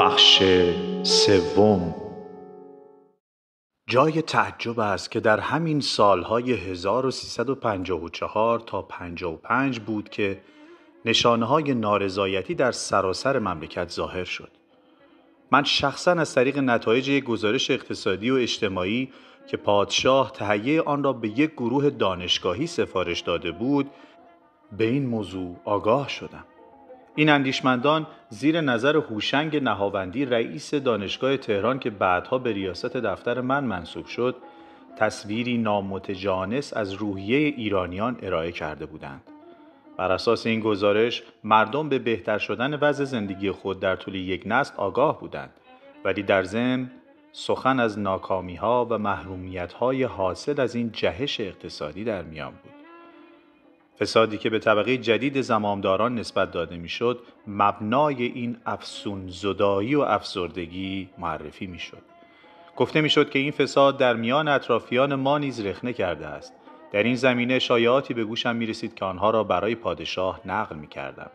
بخش سوم. جای تعجب است که در همین سالهای 1354 تا 55 بود که نشانه‌های نارضایتی در سراسر مملکت ظاهر شد. من شخصاً از طریق نتایج یک گزارش اقتصادی و اجتماعی که پادشاه تهیه آن را به یک گروه دانشگاهی سفارش داده بود، به این موضوع آگاه شدم. این اندیشمندان زیر نظر هوشنگ نهاوندی رئیس دانشگاه تهران که بعدها به ریاست دفتر من منصوب شد، تصویری نامتجانس از روحیه ایرانیان ارائه کرده بودند. بر اساس این گزارش مردم به بهتر شدن وضع زندگی خود در طول یک نسل آگاه بودند، ولی در ضمن سخن از ناکامی‌ها و محرومیت‌های حاصل از این جهش اقتصادی در میان بود. فسادی که به طبقه جدید زمامداران نسبت داده میشد، مبنای این افسون زدایی و افسردگی معرفی میشد. گفته میشد که این فساد در میان اطرافیان ما نیز رخنه کرده است. در این زمینه شایعاتی به گوشم میرسید که آنها را برای پادشاه نقل میکردم.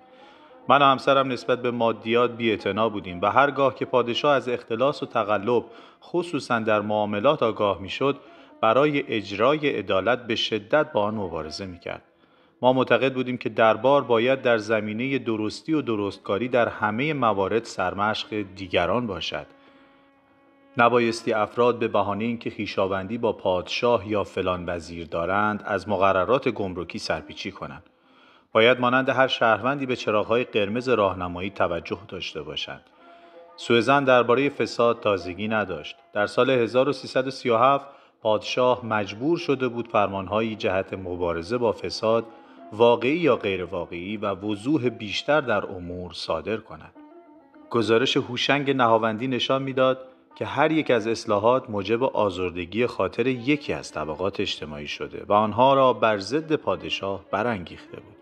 من و همسرم نسبت به مادیات بی‌اعتنا بودیم و هرگاه که پادشاه از اختلاس و تقلب خصوصا در معاملات آگاه میشد، برای اجرای عدالت به شدت با آن مبارزه میکرد. ما معتقد بودیم که دربار باید در زمینه درستی و درستکاری در همه موارد سرمشق دیگران باشد. نبایستی افراد به بهانه اینکه خویشاوندی با پادشاه یا فلان وزیر دارند از مقررات گمرکی سرپیچی کنند. باید مانند هر شهروندی به چراغ‌های قرمز راهنمایی توجه داشته باشند. سوءظن درباره فساد تازگی نداشت. در سال 1337 پادشاه مجبور شده بود فرمانهایی جهت مبارزه با فساد، واقعی یا غیر واقعی و وضوح بیشتر در امور صادر کند. گزارش هوشنگ نهاوندی نشان می‌داد که هر یک از اصلاحات موجب آزردگی خاطر یکی از طبقات اجتماعی شده و آنها را بر ضد پادشاه برانگیخته بود.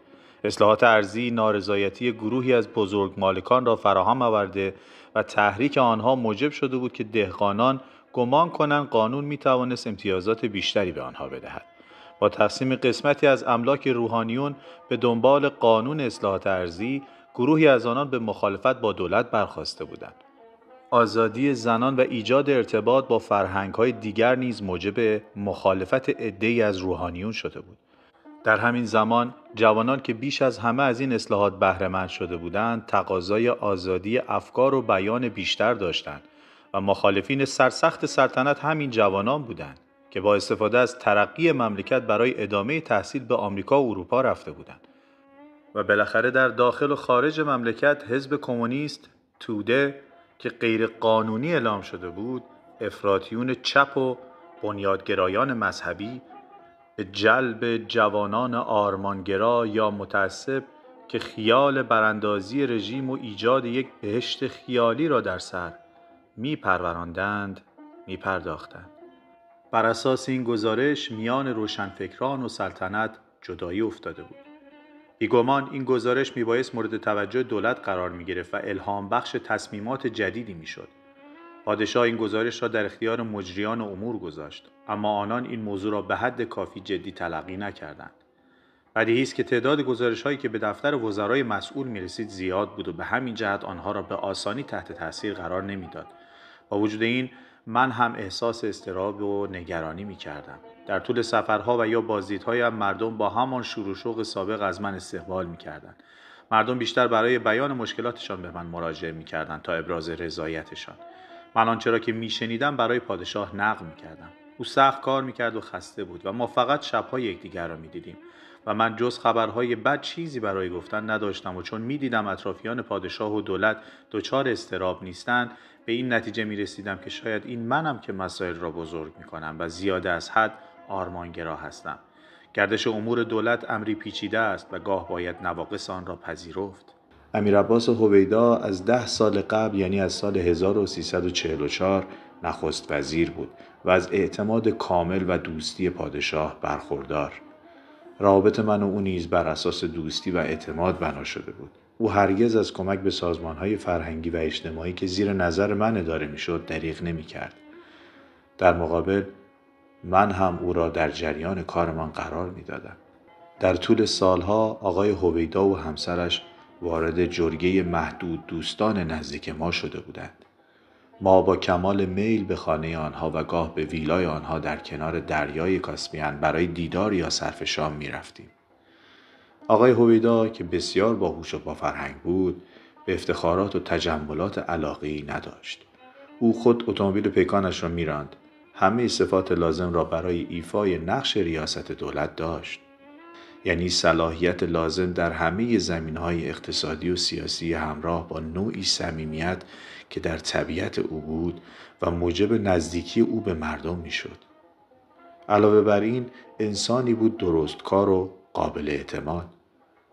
اصلاحات ارضی نارضایتی گروهی از بزرگ مالکان را فراهم آورده و تحریک آنها موجب شده بود که دهقانان گمان کنند قانون می‌توانست امتیازات بیشتری به آنها بدهد. با تقسیم قسمتی از املاک روحانیون به دنبال قانون اصلاحات ارضی، گروهی از آنان به مخالفت با دولت برخاسته بودند. آزادی زنان و ایجاد ارتباط با فرهنگ‌های دیگر نیز موجب مخالفت عده‌ای از روحانیون شده بود. در همین زمان جوانان که بیش از همه از این اصلاحات بهره‌مند شده بودند، تقاضای آزادی افکار و بیان بیشتر داشتند و مخالفین سرسخت سلطنت همین جوانان بودند که با استفاده از ترقی مملکت برای ادامه تحصیل به آمریکا و اروپا رفته بودند. و بالاخره در داخل و خارج مملکت حزب کمونیست توده که غیر قانونی اعلام شده بود، افراطیون چپ و بنیادگرایان مذهبی به جلب جوانان آرمانگرا یا متعصب که خیال براندازی رژیم و ایجاد یک بهشت خیالی را در سر می‌پروراندند، می‌پرداختند. بر اساس این گزارش میان روشنفکران و سلطنت جدایی افتاده بود. بیگمان این گزارش میبایست مورد توجه دولت قرار میگرفت و الهام بخش تصمیمات جدیدی میشد. پادشاه این گزارش را در اختیار مجریان امور گذاشت، اما آنان این موضوع را به حد کافی جدی تلقی نکردند. بدیهی است که تعداد گزارش‌هایی که به دفتر وزرای مسئول میرسید زیاد بود و به همین جهت آنها را به آسانی تحت تاثیر قرار نمیداد. با وجود این من هم احساس اضطراب و نگرانی می‌کردم. در طول سفرها و یا بازدیدهایم مردم با همان شور و شوق سابق از من استقبال می‌کردند. مردم بیشتر برای بیان مشکلاتشان به من مراجعه می‌کردند تا ابراز رضایتشان. من آنچه را که می‌شنیدم برای پادشاه نقل می‌کردم. او سخت کار می‌کرد و خسته بود و ما فقط شب‌ها یکدیگر را می‌دیدیم و من جز خبرهای بد چیزی برای گفتن نداشتم و چون می‌دیدم اطرافیان پادشاه و دولت دچار اضطراب نیستند، به این نتیجه می‌رسیدم که شاید این منم که مسائل را بزرگ می‌کنم و زیاده از حد آرمانگرا هستم. گردش امور دولت امری پیچیده است و گاه باید نواقص آن را پذیرفت. امیرعباس هویدا از 10 سال قبل، یعنی از سال 1344 نخست وزیر بود و از اعتماد کامل و دوستی پادشاه برخوردار. روابط من و او نیز بر اساس دوستی و اعتماد بنا شده بود. او هرگز از کمک به سازمان‌های فرهنگی و اجتماعی که زیر نظر من اداره می‌شد دریغ نمی‌کرد. در مقابل من هم او را در جریان کارمان قرار می‌دادم. در طول سالها آقای هویدا و همسرش وارد جرگه محدود دوستان نزدیک ما شده بودند. ما با کمال میل به خانه آنها و گاه به ویلای آنها در کنار دریای کاسپین برای دیدار یا صرف شام می رفتیم. آقای هویدا که بسیار باهوش و با فرهنگ بود، به افتخارات و تجملات علاقه‌ای نداشت. او خود اتومبیل پیکانش را می‌راند. همه صفات لازم را برای ایفای نقش ریاست دولت داشت. یعنی صلاحیت لازم در همه زمینه‌های اقتصادی و سیاسی همراه با نوعی صمیمیت که در طبیعت او بود و موجب نزدیکی او به مردم می‌شد. علاوه بر این انسانی بود درستکار و قابل اعتماد.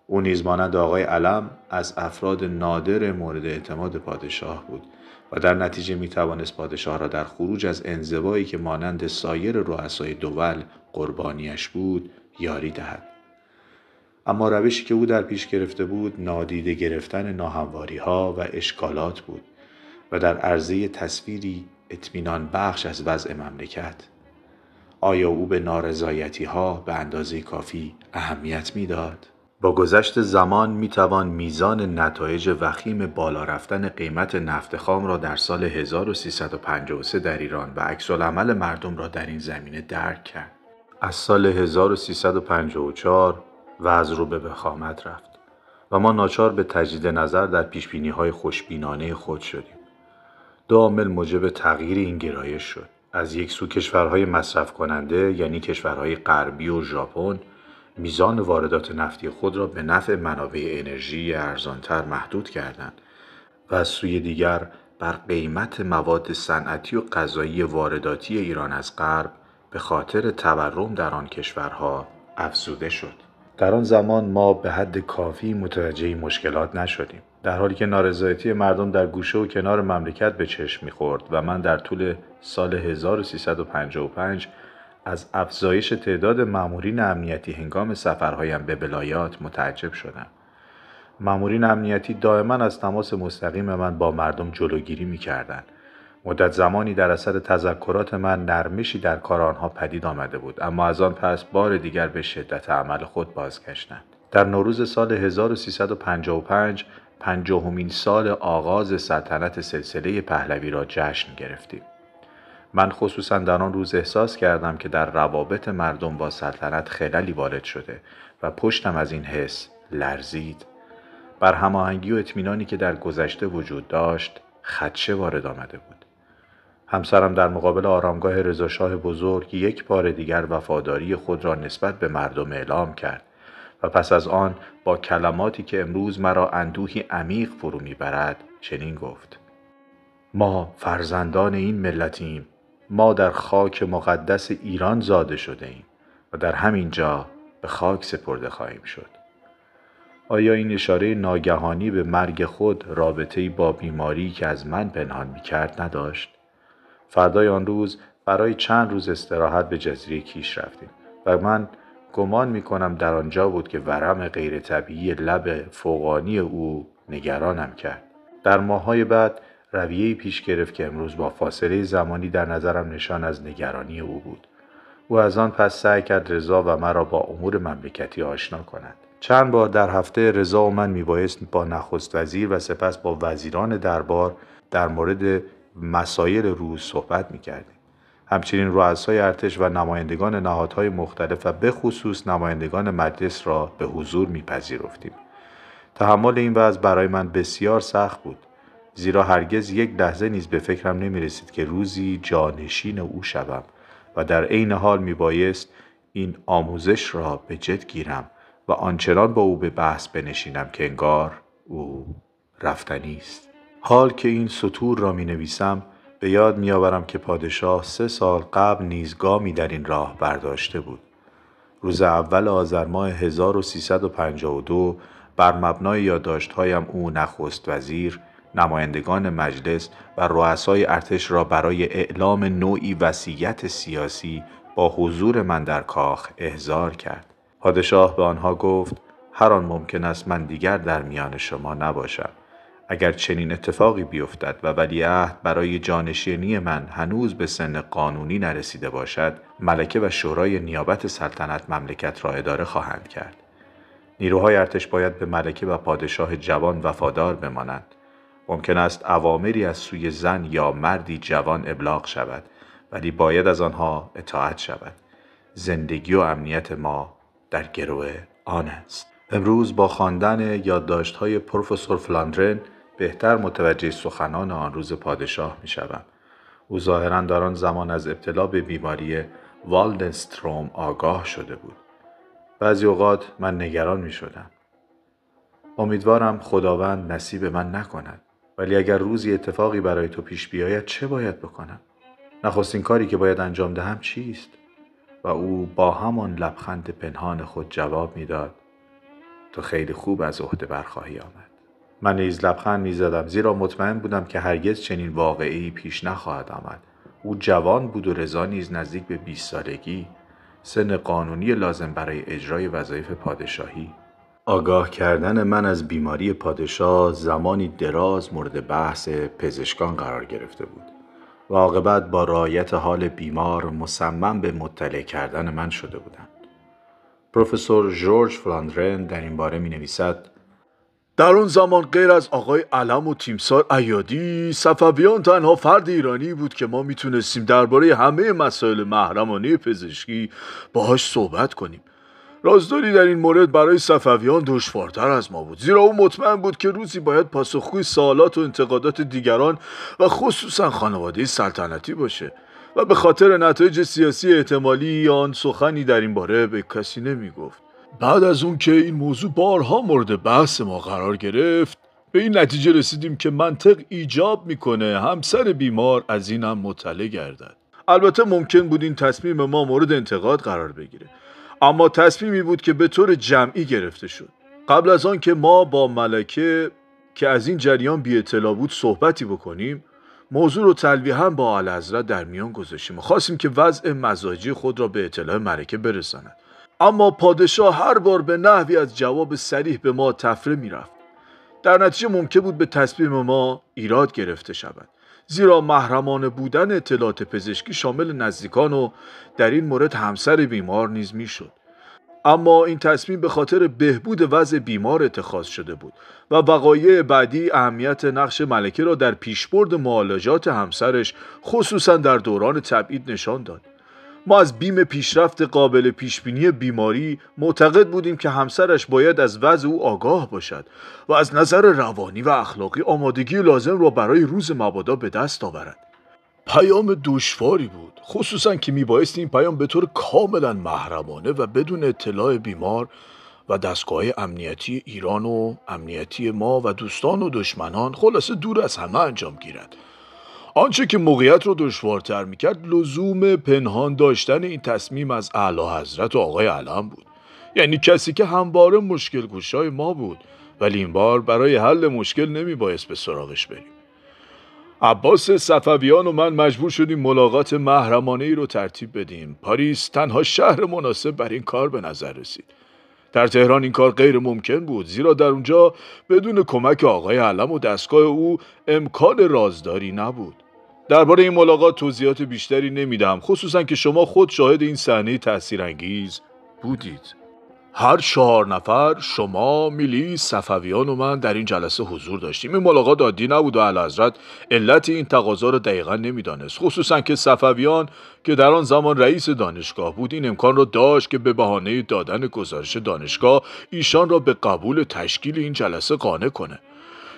او نیز مانند آقای علم از افراد نادر مورد اعتماد پادشاه بود و در نتیجه می توانست پادشاه را در خروج از انزوایی که مانند سایر رؤسای دول قربانیش بود یاری دهد. اما روشی که او در پیش گرفته بود نادیده گرفتن ناهمواری‌ها و اشکالات بود و در عرضه تصویری اطمینان بخش از وضع مملکت. آیا او به نارضایتی‌ها به اندازه کافی اهمیت می‌داد؟ با گذشت زمان میتوان میزان نتایج وخیم بالا رفتن قیمت نفت خام را در سال 1353 در ایران و عکس‌العمل مردم را در این زمینه درک کرد. از سال 1354 وضع رو به وخامت رفت و ما ناچار به تجدید نظر در پیشبینی‌های خوشبینانه خود شدیم. دو عامل موجب تغییر این گرایش شد. از یک سو کشورهای مصرف کننده یعنی کشورهای غربی و ژاپن میزان واردات نفتی خود را به نفع منابع انرژی ارزانتر محدود کردند و از سوی دیگر بر قیمت مواد صنعتی و غذایی وارداتی ایران از غرب به خاطر تورم در آن کشورها افزوده شد. در آن زمان ما به حد کافی متوجه مشکلات نشدیم، در حالی که نارضایتی مردم در گوشه و کنار مملکت به چشم می‌خورد و من در طول سال 1355 از افزایش تعداد مامورین امنیتی هنگام سفرهایم به ولایات متعجب شدم. مامورین امنیتی دائما از تماس مستقیم من با مردم جلوگیری می‌کردند. مدت زمانی در اثر تذکرات من نرمشی در کار آنها پدید آمده بود، اما از آن پس بار دیگر به شدت عمل خود بازگشتند. در نوروز سال 1355 پنجاهمین سال آغاز سلطنت سلسله پهلوی را جشن گرفتیم. من خصوصا در آن روز احساس کردم که در روابط مردم با سلطنت خللی وارد شده و پشتم از این حس لرزید. بر هماهنگی و اطمینانی که در گذشته وجود داشت خدشه وارد آمده بود. همسرم در مقابل آرامگاه رضاشاه بزرگ یک بار دیگر وفاداری خود را نسبت به مردم اعلام کرد و پس از آن با کلماتی که امروز مرا اندوهی عمیق فرو میبرد چنین گفت: ما فرزندان این ملتیم. ما در خاک مقدس ایران زاده شده ایم و در همین جا به خاک سپرده خواهیم شد. آیا این اشاره ناگهانی به مرگ خود رابطه‌ای با بیماری که از من پنهان می‌کرد نداشت؟ فردای آن روز برای چند روز استراحت به جزیره کیش رفتیم و من گمان می‌کنم در آنجا بود که ورم غیر طبیعی لب فوقانی او نگرانم کرد. در ماه‌های بعد رویه‌ای پیش گرفت که امروز با فاصله زمانی در نظرم نشان از نگرانی او بود. او از آن پس سعی کرد رضا و مرا با امور مملکتی آشنا کند. چند بار در هفته رضا و من میبایست با نخست وزیر و سپس با وزیران دربار در مورد مسائل روز صحبت میکردیم. همچنین رؤسای ارتش و نمایندگان نهادهای مختلف و به خصوص نمایندگان مجلس را به حضور میپذیرفتیم. تحمل این وضع برای من بسیار سخت بود، زیرا هرگز یک لحظه نیز به فکرم نمی‌رسید که روزی جانشین او شوم و در عین حال میبایست این آموزش را به جد گیرم و آنچنان با او به بحث بنشینم که انگار او رفتنی است. حال که این سطور را می‌نویسم به یاد می‌آورم که پادشاه 3 سال قبل نیز گامی در این راه برداشته بود. روز اول آذر ماه 1352 بر مبنای یادداشت‌هایم او نخست وزیر، نمایندگان مجلس و رؤسای ارتش را برای اعلام نوعی وصیت سیاسی با حضور من در کاخ احضار کرد. پادشاه به آنها گفت: هر آن ممکن است من دیگر در میان شما نباشم. اگر چنین اتفاقی بیفتد و ولیعهد برای جانشینی من هنوز به سن قانونی نرسیده باشد، ملکه و شورای نیابت سلطنت مملکت را اداره خواهند کرد. نیروهای ارتش باید به ملکه و پادشاه جوان وفادار بمانند. ممکن است اوامری از سوی زن یا مردی جوان ابلاغ شود، ولی باید از آنها اطاعت شود. زندگی و امنیت ما در گروه آن است. امروز با خواندن یادداشت‌های پروفسور فلاندرن بهتر متوجه سخنان آن روز پادشاه می‌شوم. او ظاهراً در آن زمان از ابتلا به بیماری والدنستروم آگاه شده بود. بعضی اوقات من نگران می‌شدم. امیدوارم خداوند نصیب من نکند. ولی اگر روزی اتفاقی برای تو پیش بیاید چه باید بکنم؟ نخستین کاری که باید انجام دهم چیست؟ و او با همان لبخند پنهان خود جواب میداد: تو خیلی خوب از عهده برخواهی آمد. من نیز لبخند میزدم، زیرا مطمئن بودم که هرگز چنین واقعه‌ای پیش نخواهد آمد. او جوان بود و رضا نیز نزدیک به 20 سالگی، سن قانونی لازم برای اجرای وظایف پادشاهی. آگاه کردن من از بیماری پادشاه زمانی دراز مورد بحث پزشکان قرار گرفته بود و عاقبت با رعایت حال بیمار مصمم به مطلع کردن من شده بودند. پروفسور ژورج فلاندرن در این باره می نویسد: در آن زمان غیر از آقای علم و تیمسار ایادی، صفویان تنها فرد ایرانی بود که ما میتونستیم درباره همه مسائل محرمانه پزشکی باهاش صحبت کنیم. رازداری در این مورد برای صفویان دشوارتر از ما بود، زیرا او مطمئن بود که روزی باید پاسخگوی سوالات و انتقادات دیگران و خصوصا خانواده سلطنتی باشه و به خاطر نتایج سیاسی احتمالی آن سخنی در این باره به کسی نمیگفت. بعد از اون که این موضوع بارها مورد بحث ما قرار گرفت، به این نتیجه رسیدیم که منطق ایجاب میکنه همسر بیمار از این هم مطلع گردد. البته ممکن بود این تصمیم ما مورد انتقاد قرار بگیره، اما تصمیمی بود که به طور جمعی گرفته شد. قبل از آن که ما با ملکه که از این جریان بی اطلاع بود صحبتی بکنیم، موضوع رو تلویحاً با اعلیحضرت در میان گذاشتیم و خواستیم که وضع مزاجی خود را به اطلاع ملکه برساند. اما پادشاه هر بار به نحوی از جواب صریح به ما تفره می‌رفت. در نتیجه ممکن بود به تصمیم ما ایراد گرفته شود، زیرا محرمانه بودن اطلاعات پزشکی شامل نزدیکان و در این مورد همسر بیمار نیز میشد. اما این تصمیم به خاطر بهبود وضع بیمار اتخاذ شده بود و وقایع بعدی اهمیت نقش ملکه را در پیشبرد معالجات همسرش خصوصا در دوران تبعید نشان داد. ما از بیم پیشرفت قابل پیشبینی بیماری معتقد بودیم که همسرش باید از وضع او آگاه باشد و از نظر روانی و اخلاقی آمادگی لازم را برای روز مبادا به دست آورد. پیام دشواری بود، خصوصا که میبایست این پیام به طور کاملا محرمانه و بدون اطلاع بیمار و دستگاه امنیتی ایران و امنیتی ما و دوستان و دشمنان، خلاصه دور از همه انجام گیرد. آنچه که موقعیت رو دشوارتر میکرد لزوم پنهان داشتن این تصمیم از اعلیحضرت و آقای علم بود. یعنی کسی که همواره مشکل گشای ما بود، ولی این بار برای حل مشکل نمیبایست به سراغش بریم. عباس صفویان و من مجبور شدیم ملاقات محرمانه ای رو ترتیب بدیم. پاریس تنها شهر مناسب بر این کار به نظر رسید. در تهران این کار غیر ممکن بود، زیرا در اونجا بدون کمک آقای علم و دستگاه او امکان رازداری نبود. درباره این ملاقات توضیحات بیشتری نمیدم، خصوصا که شما خود شاهد این صحنه تأثیرانگیز بودید. هر 4 نفر، شما، میلی، صفویان و من در این جلسه حضور داشتیم. این ملاقات عادی نبود و اعلیحضرت علت این تقاضا را دقیقاً نمیدانست، خصوصا که صفویان که در آن زمان رئیس دانشگاه بود این امکان را داشت که به بهانه دادن گزارش دانشگاه ایشان را به قبول تشکیل این جلسه قانع کنه.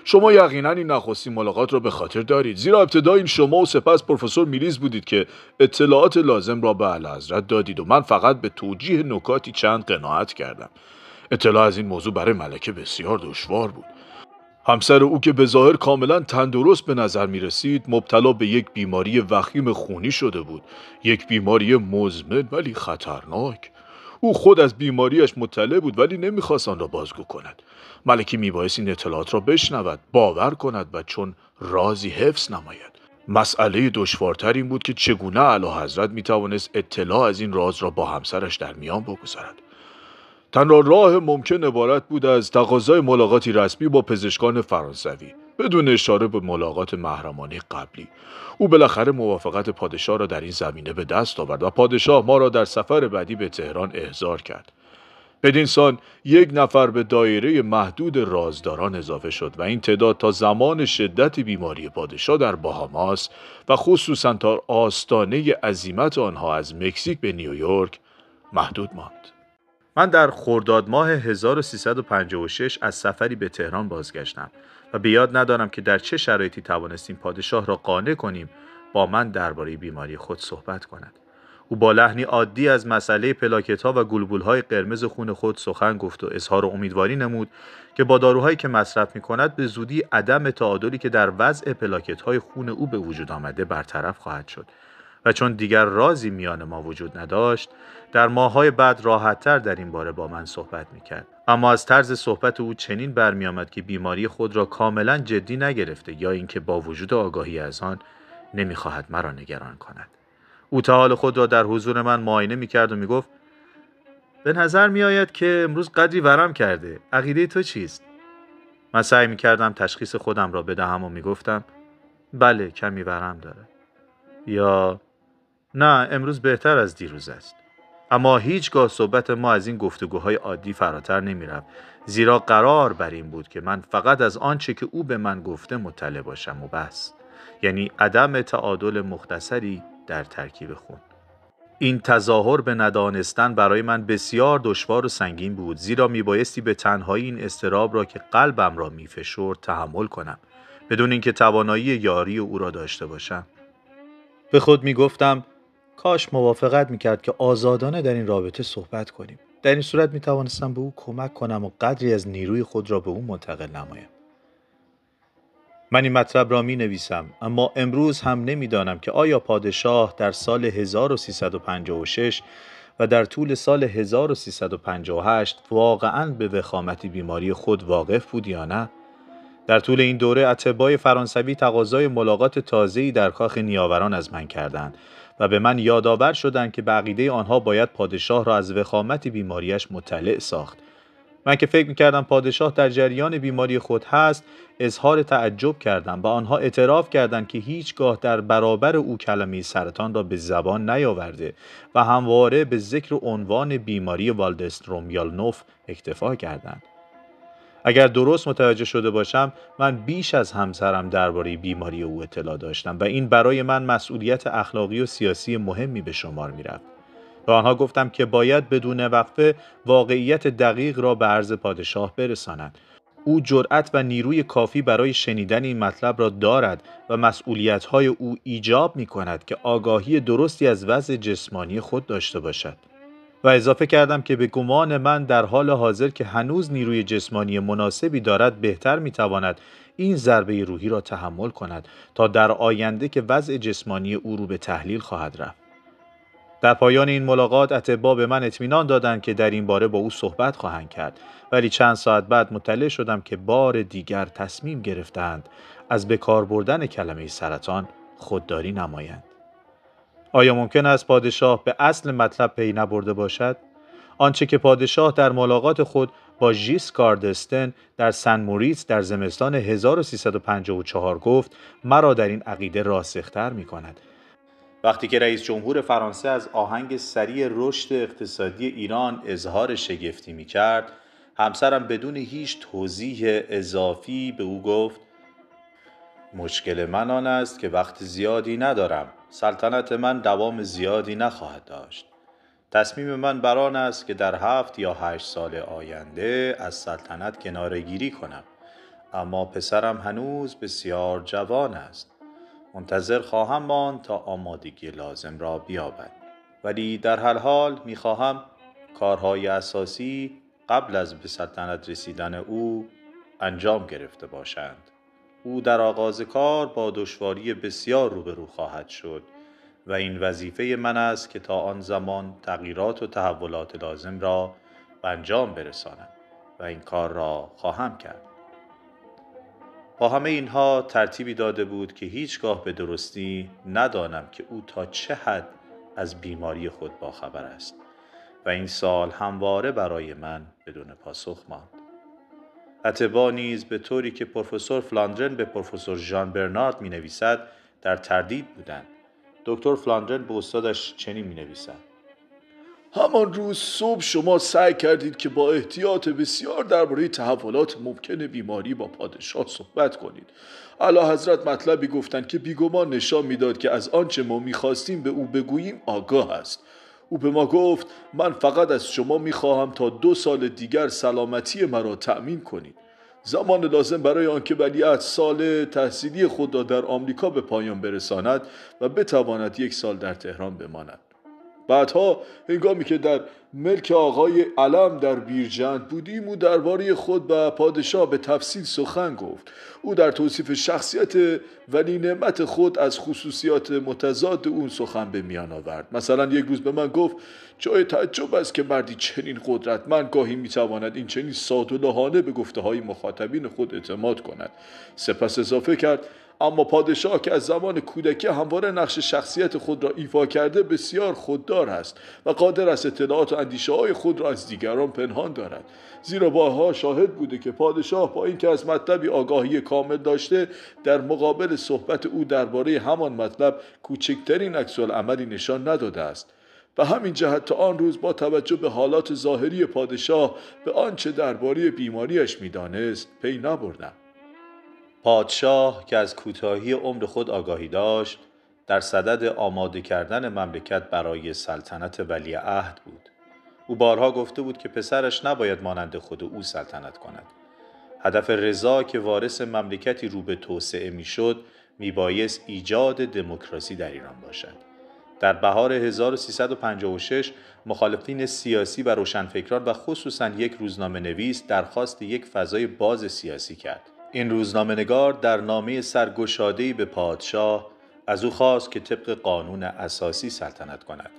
شما یقینا این نخستین ملاقات را به خاطر دارید، زیرا ابتدا این شما و سپس پروفسور میلیز بودید که اطلاعات لازم را به اعلیحضرت دادید و من فقط به توجیه نکاتی چند قناعت کردم. اطلاع از این موضوع برای ملکه بسیار دشوار بود. همسر او که به ظاهر کاملا تندرست به نظر می رسید مبتلا به یک بیماری وخیم خونی شده بود، یک بیماری مزمن ولی خطرناک. او خود از بیماریش مطلع بود ولی نمیخواست آن را بازگو کند. ملکه میبایست این اطلاعات را بشنود، باور کند و چون رازی حفظ نماید. مسئله دشوارتر این بود که چگونه اعلیحضرت میتوانست اطلاع از این راز را با همسرش در میان بگذارد. تنها راه ممکن عبارت بود از تقاضای ملاقاتی رسمی با پزشکان فرانسوی بدون اشاره به ملاقات محرمانه قبلی. او بالاخره موافقت پادشاه را در این زمینه به دست آورد و پادشاه ما را در سفر بعدی به تهران احضار کرد. بدین سان 1 نفر به دایره محدود رازداران اضافه شد و این تعداد تا زمان شدت بیماری پادشاه در باهاماس و خصوصا تا آستانه عزیمت آنها از مکزیک به نیویورک محدود ماند. من در خرداد ماه 1356 از سفری به تهران بازگشتم و به یاد ندارم که در چه شرایطی توانستیم پادشاه را قانع کنیم با من درباره بیماری خود صحبت کند. او با لحنی عادی از مسئله پلاکت‌ها و گلبول‌های قرمز خون خود سخن گفت و اظهار امیدواری نمود که با داروهایی که مصرف می‌کند به زودی عدم تعادلی که در وضع پلاکت‌های خون او به وجود آمده برطرف خواهد شد و چون دیگر رازی میان ما وجود نداشت در ماه‌های بعد راحت‌تر در این باره با من صحبت می‌کرد. اما از طرز صحبت او چنین برمی‌آمد که بیماری خود را کاملاً جدی نگرفته یا اینکه با وجود آگاهی از آن نمی‌خواهد مرا نگران کند. او حال خود را در حضور من معاینه می‌کرد و می‌گفت به نظر می‌آید که امروز قدری ورم کرده. عقیده تو چیست؟ من سعی می‌کردم تشخیص خودم را بدهم و می‌گفتم بله کمی ورم داره. یا نه امروز بهتر از دیروز است. اما هیچگاه صحبت ما از این گفتگوهای عادی فراتر نمی‌رفت، زیرا قرار بر این بود که من فقط از آنچه که او به من گفته مطلع باشم و بس. یعنی عدم تعادل مختصری در ترکیب خون. این تظاهر به ندانستن برای من بسیار دشوار و سنگین بود، زیرا میبایستی به تنهایی این اضطراب را که قلبم را میفشرد تحمل کنم بدون اینکه توانایی یاری او را داشته باشم. به خود میگفتم کاش موافقت میکرد که آزادانه در این رابطه صحبت کنیم. در این صورت میتوانستم به او کمک کنم و قدری از نیروی خود را به او منتقل نمایم. من این مطلب را می نویسم اما امروز هم نمیدانم که آیا پادشاه در سال 1356 و در طول سال 1358 واقعاً به وخامت بیماری خود واقف بود یا نه. در طول این دوره اطبای فرانسوی تقاضای ملاقات تازه‌ای در کاخ نیاوران از من کردند و به من یادآور شدند که به عقیده آنها باید پادشاه را از وخامت بیماریش مطلع ساخت. من که فکر می‌کردم پادشاه در جریان بیماری خود هست، اظهار تعجب کردم و آنها اعتراف کردند که هیچگاه در برابر او کلمه سرطان را به زبان نیاورده و همواره به ذکر عنوان بیماری والدستروم-یالنوف اکتفا کردند. اگر درست متوجه شده باشم، من بیش از همسرم درباره بیماری او اطلاع داشتم و این برای من مسئولیت اخلاقی و سیاسی مهمی به شمار می‌رفت. به آنها گفتم که باید بدون وقفه واقعیت دقیق را به عرض پادشاه برسانند. او جرأت و نیروی کافی برای شنیدن این مطلب را دارد و مسئولیت‌های او ایجاب می‌کند که آگاهی درستی از وضع جسمانی خود داشته باشد. و اضافه کردم که به گمان من در حال حاضر که هنوز نیروی جسمانی مناسبی دارد بهتر می‌تواند این ضربه روحی را تحمل کند تا در آینده که وضع جسمانی او رو به تحلیل خواهد رفت. در پایان این ملاقات اطباء به من اطمینان دادند که در این باره با او صحبت خواهند کرد، ولی چند ساعت بعد مطلع شدم که بار دیگر تصمیم گرفتند از به کار بردن کلمه سرطان خودداری نمایند. آیا ممکن است پادشاه به اصل مطلب پی نبرده باشد؟ آنچه که پادشاه در ملاقات خود با ژیسکار دستن در سن موریس در زمستان 1354 گفت مرا در این عقیده راسختر می کند. وقتی که رئیس جمهور فرانسه از آهنگ سریع رشد اقتصادی ایران اظهار شگفتی می کرد، همسرم بدون هیچ توضیح اضافی به او گفت مشکل من آن است که وقت زیادی ندارم. سلطنت من دوام زیادی نخواهد داشت. تصمیم من بر آن است که در 7 یا 8 سال آینده از سلطنت کناره‌گیری کنم. اما پسرم هنوز بسیار جوان است. منتظر خواهم ماند تا آمادگی لازم را بیابد. ولی در هر حال می‌خواهم کارهای اساسی قبل از به سلطنت رسیدن او انجام گرفته باشند. او در آغاز کار با دشواری بسیار روبرو خواهد شد و این وظیفه من است که تا آن زمان تغییرات و تحولات لازم را به انجام برسانم و این کار را خواهم کرد. با همه اینها ترتیبی داده بود که هیچگاه به درستی ندانم که او تا چه حد از بیماری خود باخبر است و این سال همواره برای من بدون پاسخ ماند. اطباء نیز به طوری که پروفسور فلاندرن به پروفسور ژان برنارد می نویسد در تردید بودند. دکتر فلاندرن به استادش چنین می نویسد: همان روز صبح شما سعی کردید که با احتیاط بسیار درباره تحولات ممکن بیماری با پادشاه صحبت کنید. اعلیحضرت مطلبی گفتند که بیگمان نشان میداد که از آنچه ما میخواستیم به او بگوییم آگاه است. او به ما گفت من فقط از شما میخواهم تا 2 سال دیگر سلامتی مرا تأمین کنید. زمان لازم برای آنکه ولیعهد سال تحصیلی خود را در آمریکا به پایان برساند و بتواند 1 سال در تهران بماند. بعدها هنگامی که در ملک آقای علم در بیرجند بودیم، او درباره خود و پادشاه به تفصیل سخن گفت. او در توصیف شخصیت ولی نعمت خود از خصوصیات متضاد اون سخن به میان آورد. مثلا یک روز به من گفت جای تعجب است که مردی چنین قدرتمند گاهی میتواند این چنین ساده و لحانه به گفته های مخاطبین خود اعتماد کند. سپس اضافه کرد اما پادشاه که از زمان کودکی همواره نقش شخصیت خود را ایفا کرده بسیار خوددار است و قادر است اطلاعات و اندیشه های خود را از دیگران پنهان دارد، زیرا بارها شاهد بوده که پادشاه با اینکه از مطلبی آگاهی کامل داشته در مقابل صحبت او درباره همان مطلب کوچکترین عکس‌العملی نشان نداده است. و همین جهت تا آن روز با توجه به حالات ظاهری پادشاه به آنچه درباره بیماریش می‌دانست پی نبردم. پادشاه که از کوتاهی عمر خود آگاهی داشت، در صدد آماده کردن مملکت برای سلطنت ولیعهد بود. او بارها گفته بود که پسرش نباید مانند خود او سلطنت کند. هدف رضا که وارث مملکتی رو به توسعه میشد، میبایست ایجاد دموکراسی در ایران باشد. در بهار 1356 مخالفین سیاسی و روشنفکران و خصوصاً یک روزنامه نویس درخواست یک فضای باز سیاسی کرد. این روزنامه‌نگار در نامه سرگشاده‌ای به پادشاه از او خواست که طبق قانون اساسی سلطنت کند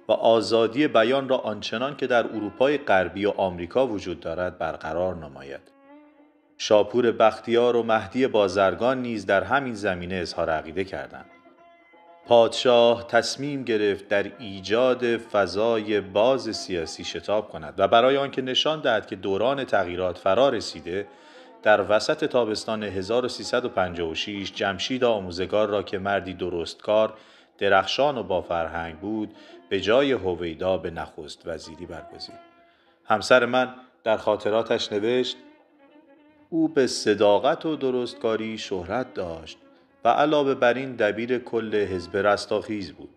و آزادی بیان را آنچنان که در اروپای غربی و آمریکا وجود دارد برقرار نماید. شاپور بختیار و مهدی بازرگان نیز در همین زمینه اظهار عقیده کردند. پادشاه تصمیم گرفت در ایجاد فضای باز سیاسی شتاب کند و برای آنکه نشان دهد که دوران تغییرات فرا رسیده، در وسط تابستان 1356 جمشید آموزگار را که مردی درستکار، درخشان و با فرهنگ بود، به جای هویدا به نخست وزیری برگزید. همسر من در خاطراتش نوشت او به صداقت و درستکاری شهرت داشت و علاوه بر این دبیر کل حزب رستاخیز بود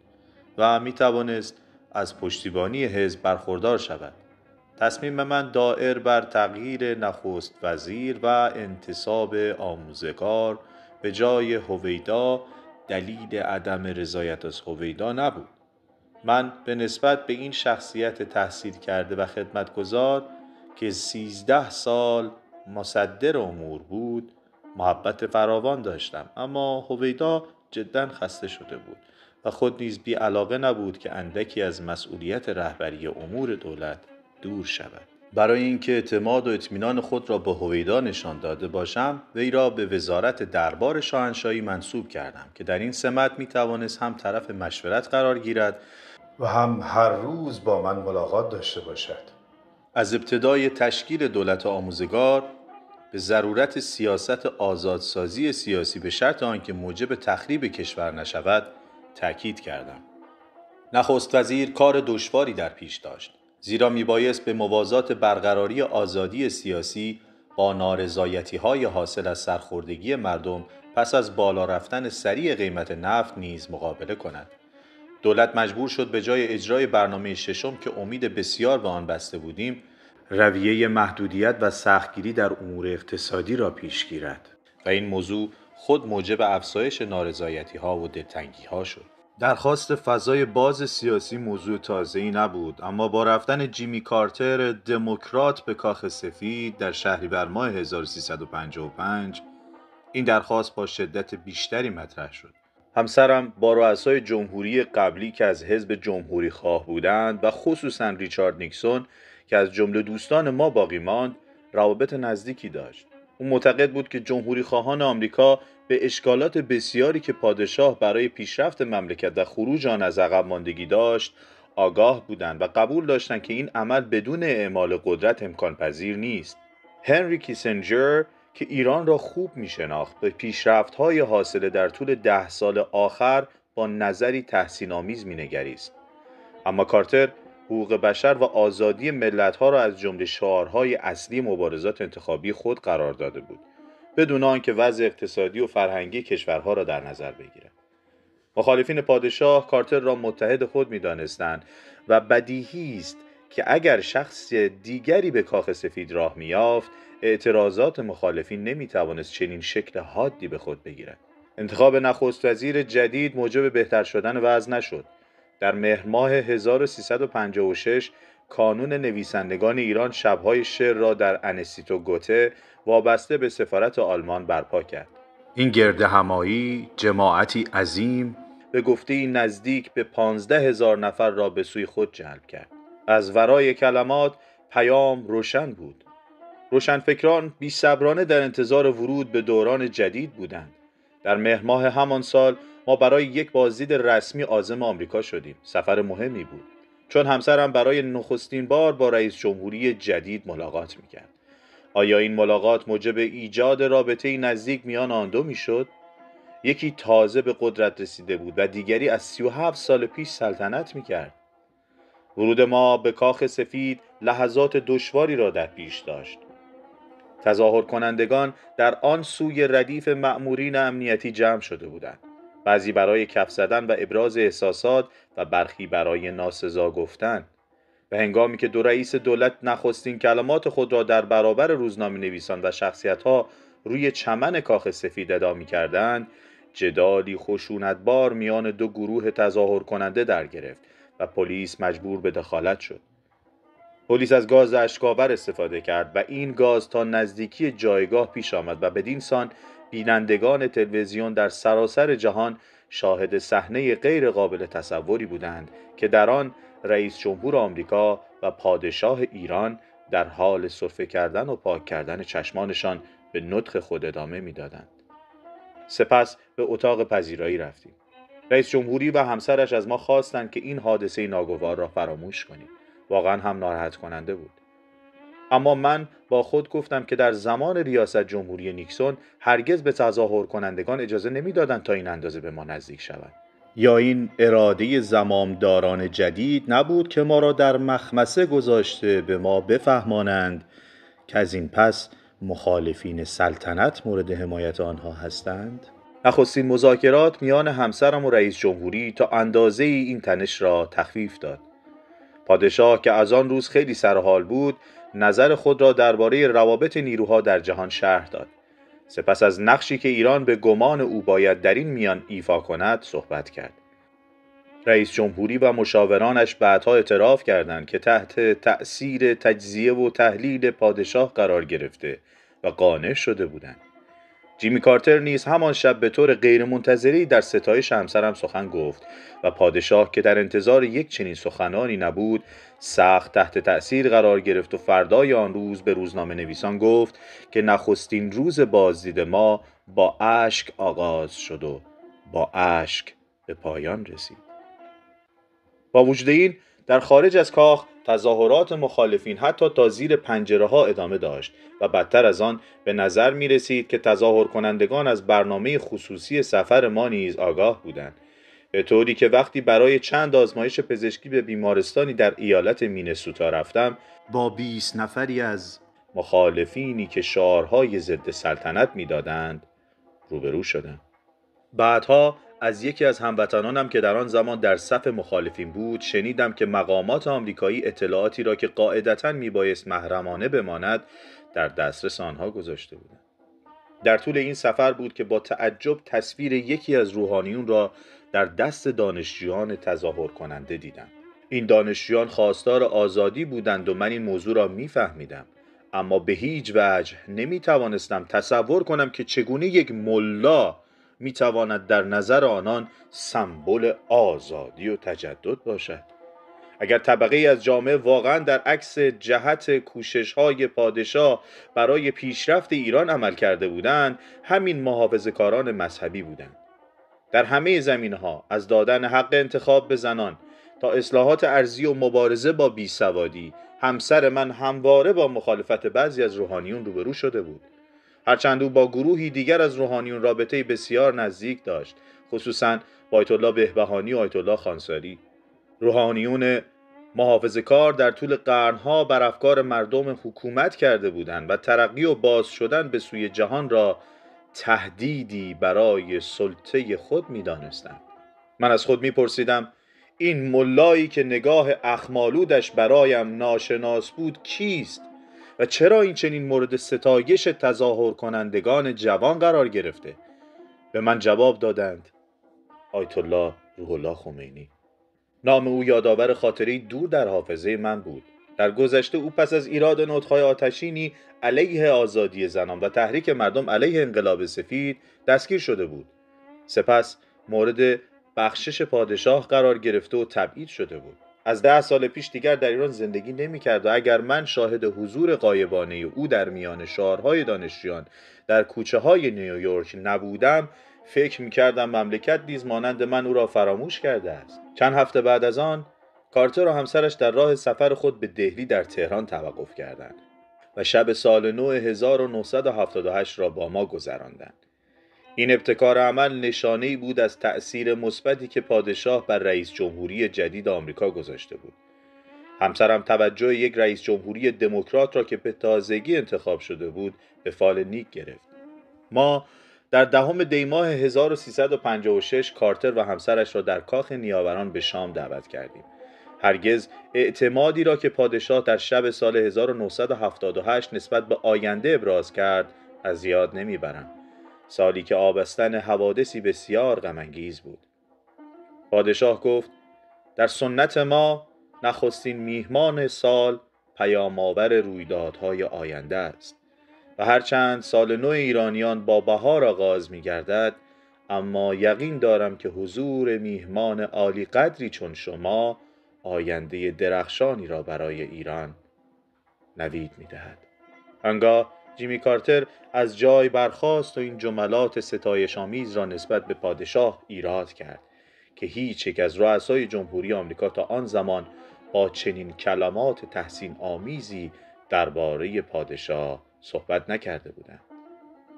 و می توانست از پشتیبانی حزب برخوردار شود. تصمیم من دائر بر تغییر نخست وزیر و انتصاب آموزگار به جای هویدا دلیل عدم رضایت از هویدا نبود. من به نسبت به این شخصیت تحصیل کرده و خدمتگزار که 13 سال مصدر امور بود محبت فراوان داشتم، اما هویدا جدا خسته شده بود و خود نیز بی علاقه نبود که اندکی از مسئولیت رهبری امور دولت دور شود. برای اینکه اعتماد و اطمینان خود را به هویدا نشان داده باشم، وی را به وزارت دربار شاهنشاهی منصوب کردم که در این سمت می توانست هم طرف مشورت قرار گیرد و هم هر روز با من ملاقات داشته باشد. از ابتدای تشکیل دولت آموزگار به ضرورت سیاست آزادسازی سیاسی به شرط آنکه موجب تخریب کشور نشود تأکید کردم. نخست وزیر کار دشواری در پیش داشت، زیرا میبایست به موازات برقراری آزادی سیاسی با نارضایتی‌های حاصل از سرخوردگی مردم پس از بالا رفتن سریع قیمت نفت نیز مقابله کند. دولت مجبور شد به جای اجرای برنامه ششم که امید بسیار به آن بسته بودیم، رویه محدودیت و سختگیری در امور اقتصادی را پیش گیرد و این موضوع خود موجب افزایش نارضایتی‌ها و دلتنگی‌ها شد. درخواست فضای باز سیاسی موضوع تازه‌ای نبود، اما با رفتن جیمی کارتر دموکرات به کاخ سفید در شهریور ماه 1355 این درخواست با شدت بیشتری مطرح شد. همسرم با رؤسای جمهوری قبلی که از حزب جمهوری خواه بودند و خصوصاً ریچارد نیکسون که از جمله دوستان ما باقی ماند روابط نزدیکی داشت. او معتقد بود که جمهوری خواهان آمریکا به اشکالات بسیاری که پادشاه برای پیشرفت مملکت و خروج آن از عقب ماندگی داشت آگاه بودند و قبول داشتند که این عمل بدون اعمال قدرت امکان پذیر نیست. هنری کیسنجر که ایران را خوب می شناخت به پیشرفت‌های حاصله در طول 10 سال آخر با نظری تحسین آمیز می نگریست. اما کارتر حقوق بشر و آزادی ملت‌ها را از جمله شعارهای اصلی مبارزات انتخابی خود قرار داده بود، بدون آنکه وضع اقتصادی و فرهنگی کشورها را در نظر بگیرد. مخالفین پادشاه کارتر را متحد خود می‌دانستند و بدیهی است که اگر شخص دیگری به کاخ سفید راه می‌یافت، اعتراضات مخالفین نمی‌توانست چنین شکل حادی به خود بگیرد. انتخاب نخست وزیر جدید موجب بهتر شدن وضع نشد. در مهر ماه 1356 کانون نویسندگان ایران شب‌های شعر را در انستیتو گوته وابسته به سفارت آلمان برپا کرد. این گردهمایی جماعتی عظیم به گفته نزدیک به 15,000 نفر را به سوی خود جلب کرد. از ورای کلمات پیام روشن بود. روشنفکران بی‌صبرانه در انتظار ورود به دوران جدید بودند. در مهر ماه همان سال ما برای یک بازدید رسمی عازم آمریکا شدیم. سفر مهمی بود، چون همسرم برای نخستین بار با رئیس جمهوری جدید ملاقات می‌کرد. آیا این ملاقات موجب ایجاد رابطه‌ای نزدیک میان آن دو میشد؟ یکی تازه به قدرت رسیده بود و دیگری از 37 سال پیش سلطنت می‌کرد. ورود ما به کاخ سفید لحظات دشواری را در پیش داشت. تظاهر کنندگان در آن سوی ردیف مأمورین امنیتی جمع شده بودند. بعضی برای کف زدن و ابراز احساسات و برخی برای ناسزا گفتن. و هنگامی که دو رئیس دولت نخستین کلمات خود را در برابر روزنامه نویسان و شخصیت‌ها روی چمن کاخ سفید ادا می‌کردند، جدالی خشونتبار میان دو گروه تظاهر کننده در گرفت و پلیس مجبور به دخالت شد. پلیس از گاز اشک‌آور استفاده کرد و این گاز تا نزدیکی جایگاه پیش آمد و بدین سان بینندگان تلویزیون در سراسر جهان شاهد صحنه غیر قابل تصوری بودند که در آن رئیس جمهور آمریکا و پادشاه ایران در حال سرفه کردن و پاک کردن چشمانشان به نطق خود ادامه می‌دادند. سپس به اتاق پذیرایی رفتیم. رئیس جمهوری و همسرش از ما خواستند که این حادثه ناگوار را فراموش کنیم. واقعا هم ناراحت کننده بود. اما من با خود گفتم که در زمان ریاست جمهوری نیکسون هرگز به تظاهر کنندگان اجازه نمیدادند تا این اندازه به ما نزدیک شوند. یا این اراده زمامداران جدید نبود که ما را در مخمسه گذاشته به ما بفهمانند که از این پس مخالفین سلطنت مورد حمایت آنها هستند؟ نخستین مذاکرات میان همسرم و رئیس جمهوری تا اندازه این تنش را تخفیف داد. پادشاه که از آن روز خیلی سرحال بود، نظر خود را درباره روابط نیروها در جهان شرح داد. سپس از نقشی که ایران به گمان او باید در این میان ایفا کند صحبت کرد. رئیس جمهوری و مشاورانش بعدها اعتراف کردند که تحت تأثیر تجزیه و تحلیل پادشاه قرار گرفته و قانع شده بودند. جیمی کارتر نیز همان شب به طور غیرمنتظری در ستایش همسرم سخن گفت و پادشاه که در انتظار یک چنین سخنانی نبود، سخت تحت تأثیر قرار گرفت و فردای آن روز به روزنامه نویسان گفت که نخستین روز بازدید ما با اشک آغاز شد و با اشک به پایان رسید. با وجود این، در خارج از کاخ تظاهرات مخالفین حتی تا زیر پنجره‌ها ادامه داشت و بدتر از آن به نظر می رسید که تظاهر کنندگان از برنامه خصوصی سفر ما نیز آگاه بودند، به طوری که وقتی برای چند آزمایش پزشکی به بیمارستانی در ایالت مینسوتا رفتم، با 20 نفری از مخالفینی که شعارهای ضد سلطنت می‌دادند روبرو شدم. بعدها از یکی از هموطنانم که در آن زمان در صف مخالفین بود شنیدم که مقامات آمریکایی اطلاعاتی را که قاعدتاً میبایست محرمانه بماند در دسترس آنها گذاشته بودند. در طول این سفر بود که با تعجب تصویر یکی از روحانیون را در دست دانشجویان تظاهر کننده دیدم. این دانشجویان خواستار آزادی بودند و من این موضوع را میفهمیدم، اما به هیچ وجه نمیتوانستم تصور کنم که چگونه یک ملا میتواند در نظر آنان سمبل آزادی و تجدد باشد. اگر طبقه از جامعه واقعا در عکس جهت کوشش‌های پادشاه برای پیشرفت ایران عمل کرده بودند، همین محافظه‌کاران مذهبی بودند. در همه زمینه‌ها، از دادن حق انتخاب به زنان تا اصلاحات ارضی و مبارزه با بیسوادی، همسر من همواره با مخالفت بعضی از روحانیون روبرو شده بود. هرچند او با گروهی دیگر از روحانیون رابطه بسیار نزدیک داشت، خصوصاً با آیت الله بهبهانی و آیت الله خانساری. روحانیون محافظه‌کار در طول قرنها بر افکار مردم حکومت کرده بودند و ترقی و باز شدن به سوی جهان را تهدیدی برای سلطه خود می‌دانستند. من از خود می‌پرسیدم این ملایی که نگاه اخمالودش برایم ناشناس بود کیست و چرا این چنین مورد ستایش تظاهر کنندگان جوان قرار گرفته؟ به من جواب دادند آیت الله روح الله خمینی. نام او یادآور خاطره‌ای دور در حافظه من بود. در گذشته او پس از ایراد نطق‌های آتشینی علیه آزادی زنان و تحریک مردم علیه انقلاب سفید دستگیر شده بود. سپس مورد بخشش پادشاه قرار گرفته و تبعید شده بود. از 10 سال پیش دیگر در ایران زندگی نمی‌کرد و اگر من شاهد حضور غایبانه او در میان شعارهای دانشجویان در کوچه‌های نیویورک نبودم، فکر می‌کردم مملکت نیز مانند من او را فراموش کرده است. چند هفته بعد از آن کارتر و همسرش در راه سفر خود به دهلی در تهران توقف کردند و شب سال نو 1978 را با ما گذراندند. این ابتکار عمل نشانه‌ای بود از تأثیر مثبتی که پادشاه بر رئیس جمهوری جدید آمریکا گذاشته بود. همسرم توجه یک رئیس جمهوری دموکرات را که به تازگی انتخاب شده بود به فال نیک گرفت. ما در 10 دی ماه 1356 کارتر و همسرش را در کاخ نیاوران به شام دعوت کردیم. هرگز اعتمادی را که پادشاه در شب سال 1978 نسبت به آینده ابراز کرد از یاد نمیبرم. سالی که آبستن حوادثی بسیار غم‌انگیز بود. پادشاه گفت در سنت ما نخستین میهمان سال پیام‌آور رویدادهای آینده است و هرچند سال نو ایرانیان با بهار آغاز می‌گردد، اما یقین دارم که حضور میهمان عالی قدری چون شما آینده درخشانی را برای ایران نوید می‌دهد. آنگاه جیمی کارتر از جای برخاست و این جملات ستایش‌آمیز را نسبت به پادشاه ایراد کرد که هیچ یک از رؤسای جمهوری آمریکا تا آن زمان با چنین کلمات تحسین آمیزی درباره پادشاه صحبت نکرده بودند.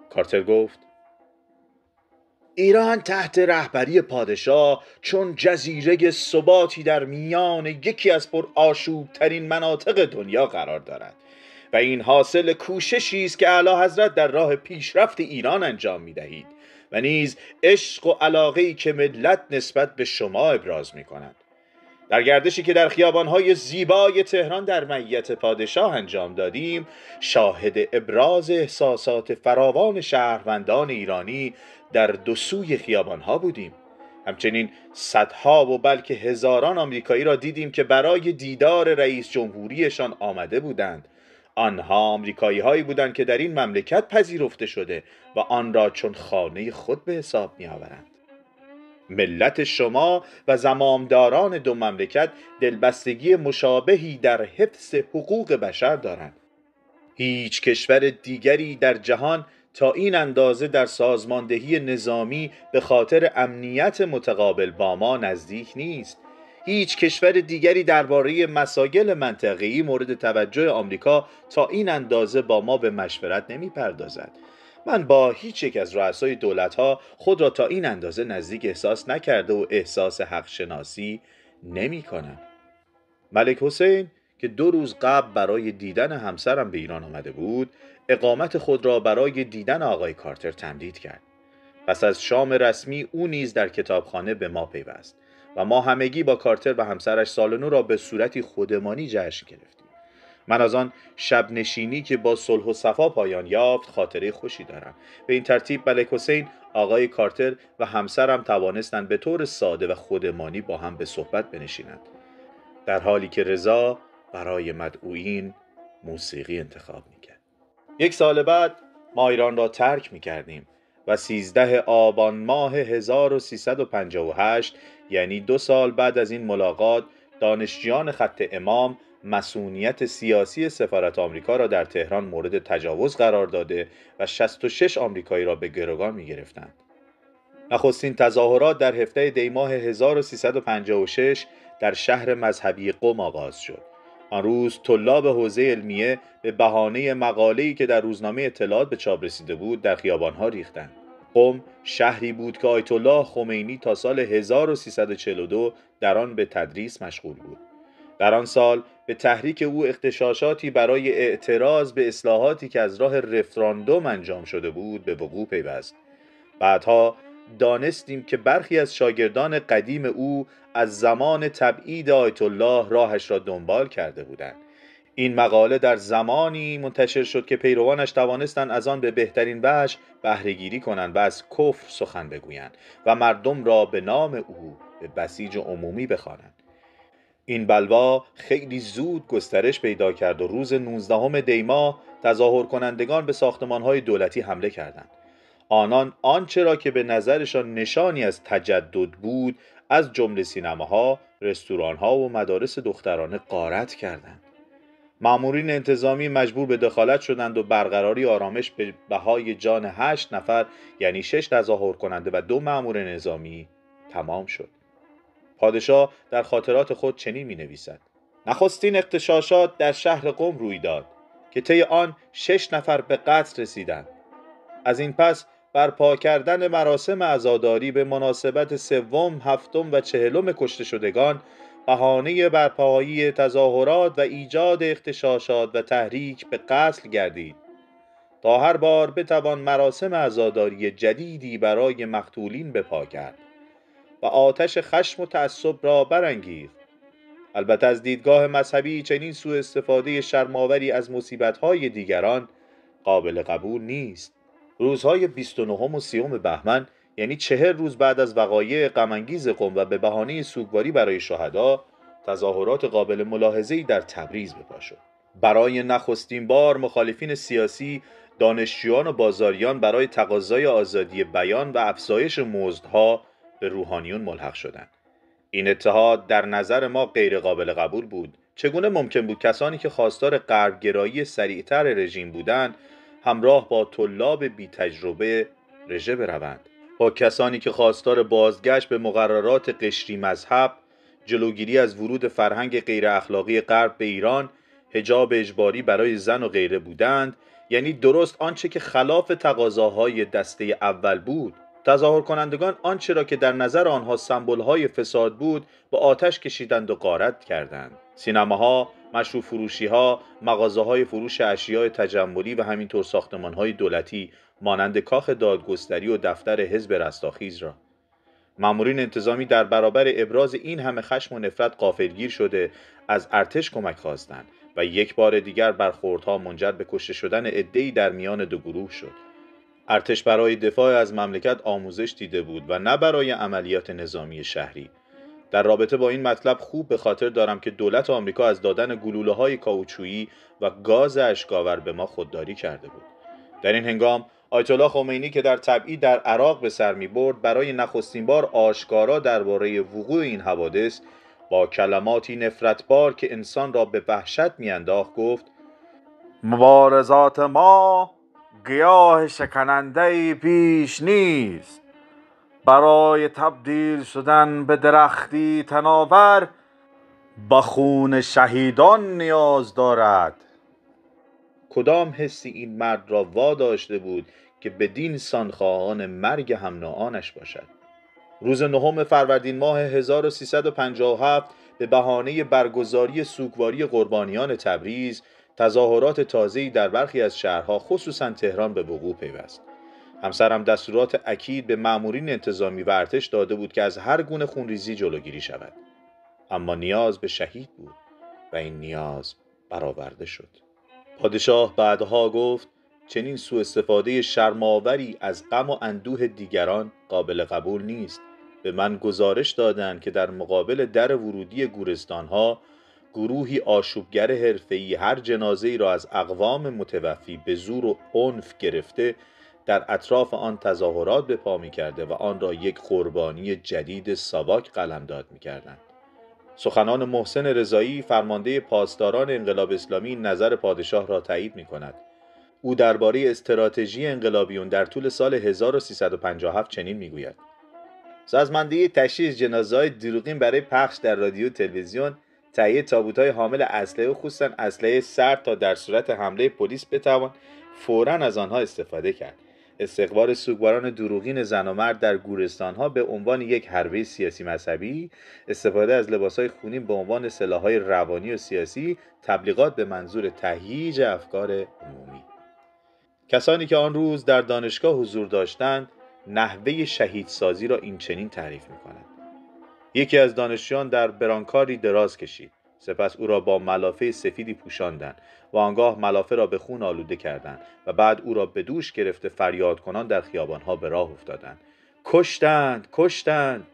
کارتر گفت ایران تحت رهبری پادشاه چون جزیره ثباتی در میان یکی از پرآشوب‌ترین مناطق دنیا قرار دارد و این حاصل کوششی است که اعلی حضرت در راه پیشرفت ایران انجام می‌دهید و نیز عشق و علاقه‌ای که ملت نسبت به شما ابراز می‌کنند. در گردشی که در خیابان‌های زیبای تهران در معیت پادشاه انجام دادیم، شاهد ابراز احساسات فراوان شهروندان ایرانی در دو سوی خیابان‌ها بودیم. همچنین صدها و بلکه هزاران آمریکایی را دیدیم که برای دیدار رئیس جمهوریشان آمده بودند. آنها آمریکایی هایی بودند که در این مملکت پذیرفته شده و آن را چون خانه خود به حساب می آورند. ملت شما و زمامداران دو مملکت دلبستگی مشابهی در حفظ حقوق بشر دارند. هیچ کشور دیگری در جهان تا این اندازه در سازماندهی نظامی به خاطر امنیت متقابل با ما نزدیک نیست. هیچ کشور دیگری درباره مسائل منطقه‌ای مورد توجه آمریکا تا این اندازه با ما به مشورت نمی‌پردازد. من با هیچ یک از رؤسای دولت‌ها خود را تا این اندازه نزدیک احساس نکرده و احساس حق شناسی نمی‌کنم. ملک حسین که 2 روز قبل برای دیدن همسرم به ایران آمده بود، اقامت خود را برای دیدن آقای کارتر تمدید کرد. پس از شام رسمی او نیز در کتابخانه به ما پیوست و ما همگی با کارتر و همسرش سال نو را به صورتی خودمانی جشن گرفتیم. من از آن شب نشینی که با صلح و صفا پایان یافت خاطره خوشی دارم. به این ترتیب ملک حسین، آقای کارتر و همسرم توانستند به طور ساده و خودمانی با هم به صحبت بنشینند، در حالی که رضا برای مدعوین موسیقی انتخاب میکرد. 1 سال بعد ما ایران را ترک میکردیم و 13 آبان ماه 1358 یعنی 2 سال بعد از این ملاقات، دانشجویان خط امام مسئولیت سیاسی سفارت آمریکا را در تهران مورد تجاوز قرار داده و 66 آمریکایی را به گروگان می‌گرفتند. نخستین تظاهرات در 17 دی ماه 1356 در شهر مذهبی قم آغاز شد. آن روز طلاب حوزه علمیه به بهانه مقاله‌ای که در روزنامه اطلاعات به چاپ رسیده بود در خیابان‌ها ریختند. قم شهری بود که آیت الله خمینی تا سال 1342 در آن به تدریس مشغول بود. در آن سال به تحریک او اغتشاشاتی برای اعتراض به اصلاحاتی که از راه رفراندوم انجام شده بود به وقوع پیوست. بعدها دانستیم که برخی از شاگردان قدیم او از زمان تبعید آیت الله راهش را دنبال کرده بودند. این مقاله در زمانی منتشر شد که پیروانش توانستند از آن به بهترین وجه بهره‌گیری کنند و از کفر سخن بگویند و مردم را به نام او به بسیج عمومی بخوانند. این بلوا خیلی زود گسترش پیدا کرد و روز 19 دی ماه تظاهر کنندگان به ساختمان‌های دولتی حمله کردند. آنان آنچه را که به نظرشان نشانی از تجدد بود از جمله سینماها، رستوران‌ها و مدارس دخترانه غارت کردند. مامورین انتظامی مجبور به دخالت شدند و برقراری آرامش به بهای جان 8 نفر یعنی 6 تظاهر کننده و 2 مامور نظامی تمام شد. پادشاه در خاطرات خود چنین می‌نویسد: نخستین اغتشاشات در شهر قم روی داد که طی آن 6 نفر به قتل رسیدند. از این پس برپا کردن مراسم عزاداری به مناسبت 3، 7 و 40 کشته شدگان بهانه برپایی تظاهرات و ایجاد اغتشاشات و تحریک به قتل گردید تا هر بار بتوان مراسم عزاداری جدیدی برای مقتولین بپا کرد و آتش خشم و تعصب را برانگیخت. البته از دیدگاه مذهبی چنین سوء استفاده شرم‌آوری از مصیبت‌های دیگران قابل قبول نیست. روزهای 29 و 30 بهمن یعنی 40 روز بعد از وقایع غم‌انگیز قم و به بهانه سوگواری برای شهدا، تظاهرات قابل ملاحظه‌ای در تبریز بپا شد. برای نخستین بار مخالفین سیاسی، دانشجویان و بازاریان برای تقاضای آزادی بیان و افزایش مزدها به روحانیون ملحق شدند. این اتحاد در نظر ما غیر قابل قبول بود. چگونه ممکن بود کسانی که خواستار غربگرایی سریعتر رژیم بودند همراه با طلاب بی تجربه رژه بروند؟ با کسانی که خواستار بازگشت به مقررات قشری مذهب، جلوگیری از ورود فرهنگ غیر اخلاقی غرب به ایران، حجاب اجباری برای زن و غیره بودند، یعنی درست آنچه که خلاف تقاضاهای دسته اول بود. تظاهر کنندگان آنچه را که در نظر آنها سمبل‌های فساد بود با آتش کشیدند و غارت کردند. سینماها، مشروب فروشی‌ها، مغازه‌های فروش اشیاء تجملی و همینطور ساختمان‌های دولتی مانند کاخ دادگستری و دفتر حزب رستاخیز را. مامورین انتظامی در برابر ابراز این همه خشم و نفرت غافلگیر شده از ارتش کمک خواستند و یک بار دیگر برخوردها منجر به کشته شدن عده‌ای در میان دو گروه شد. ارتش برای دفاع از مملکت آموزش دیده بود و نه برای عملیات نظامی شهری. در رابطه با این مطلب خوب به خاطر دارم که دولت آمریکا از دادن گلوله‌های کائوچویی و گاز اشک‌آور به ما خودداری کرده بود. در این هنگام آیت الله خمینی که در تبعید در عراق به سر می‌برد برای نخستین بار آشکارا درباره وقوع این حوادث با کلماتی نفرتبار که انسان را به وحشت می‌انداخت گفت: مبارزات ما گیاه شکننده‌ای پیش نیست، برای تبدیل شدن به درختی تناور به خون شهیدان نیاز دارد. کدام حسی این مرد را واداشته بود که بدین سان خواهان مرگ هم نوعانش باشد؟ روز 9 فروردین ماه 1357 به بهانه برگزاری سوگواری قربانیان تبریز، تظاهرات تازه‌ای در برخی از شهرها خصوصا تهران به وقوع پیوست. همسرم دستورات اکید به مامورین انتظامی و ارتش داده بود که از هر گونه خونریزی جلوگیری شود. اما نیاز به شهید بود و این نیاز برآورده شد. پادشاه بعدها گفت: چنین سوء استفاده شرم‌آوری از غم و اندوه دیگران قابل قبول نیست. به من گزارش دادند که در مقابل در ورودی گورستان‌ها گروهی آشوبگر حرفه‌ای هر جنازه‌ای را از اقوام متوفی به زور و عنف گرفته در اطراف آن تظاهرات به پا می‌کرده و آن را یک قربانی جدید ساواک قلمداد می‌کردند. سخنان محسن رضایی فرمانده پاسداران انقلاب اسلامی نظر پادشاه را تایید می‌کند. او درباره استراتژی انقلابیون در طول سال 1357 چنین می‌گوید: سازماندهی تشییع جنازه‌های دروغین برای پخش در رادیو و تلویزیون، تهیه تابوت‌های حامل اسلحه و خصوصاً اسلحه سرد تا در صورت حمله پلیس بتوان فوراً از آنها استفاده کرد استقبال سوگواران دروغین زن و مرد در گورستان‌ها به عنوان یک حربه سیاسی مذهبی، استفاده از لباس‌های خونین به عنوان سلاح‌های روانی و سیاسی، تبلیغات به منظور تهییج افکار عمومی. کسانی که آن روز در دانشگاه حضور داشتند، نحوه شهیدسازی را این چنین تعریف می‌کنند: یکی از دانشجویان در برانکاری دراز کشید، سپس او را با ملافه سفیدی پوشاندند و آنگاه ملافه را به خون آلوده کردند و بعد او را به دوش گرفته فریاد کنان در خیابان‌ها به راه افتادند. کشتند، کشتند!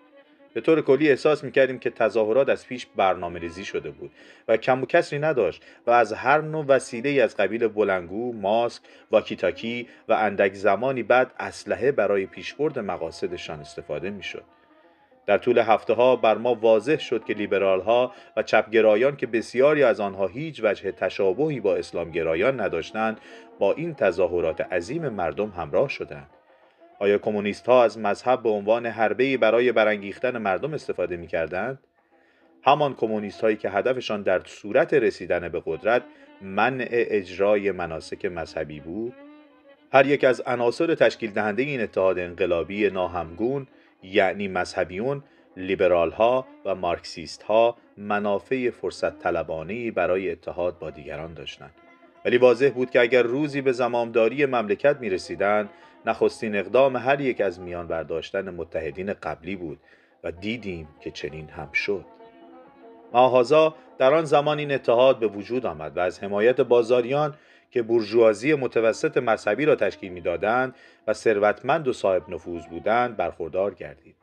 به طور کلی احساس می‌کردیم که تظاهرات از پیش برنامه‌ریزی شده بود و کم و کسری نداشت و از هر نوع وسیله‌ای از قبیل بلندگو، ماسک، واکی‌تاکی و اندک زمانی بعد اسلحه برای پیشبرد مقاصدشان استفاده می‌شد. در طول هفته‌ها بر ما واضح شد که لیبرال‌ها و چپگرایان که بسیاری از آنها هیچ وجه تشابهی با اسلامگرایان نداشتند، با این تظاهرات عظیم مردم همراه شدند. آیا کمونیست‌ها از مذهب به عنوان حربه‌ای برای برانگیختن مردم استفاده می‌کردند؟ همان کمونیست‌هایی که هدفشان در صورت رسیدن به قدرت منع اجرای مناسک مذهبی بود؟ هر یک از عناصر تشکیل دهنده این اتحاد انقلابی ناهمگون، یعنی مذهبیون، لیبرال‌ها و مارکسیست‌ها، منافع فرصت طلبانه‌ای برای اتحاد با دیگران داشتند. ولی واضح بود که اگر روزی به زمامداری مملکت می‌رسیدند، نخستین اقدام هر یک از میان برداشتن متحدین قبلی بود و دیدیم که چنین هم شد. ماهازا در آن زمان این اتحاد به وجود آمد و از حمایت بازاریان که بورژوازی متوسط مذهبی را تشکیل می‌دادند و ثروتمند و صاحب نفوذ بودند برخوردار گردید.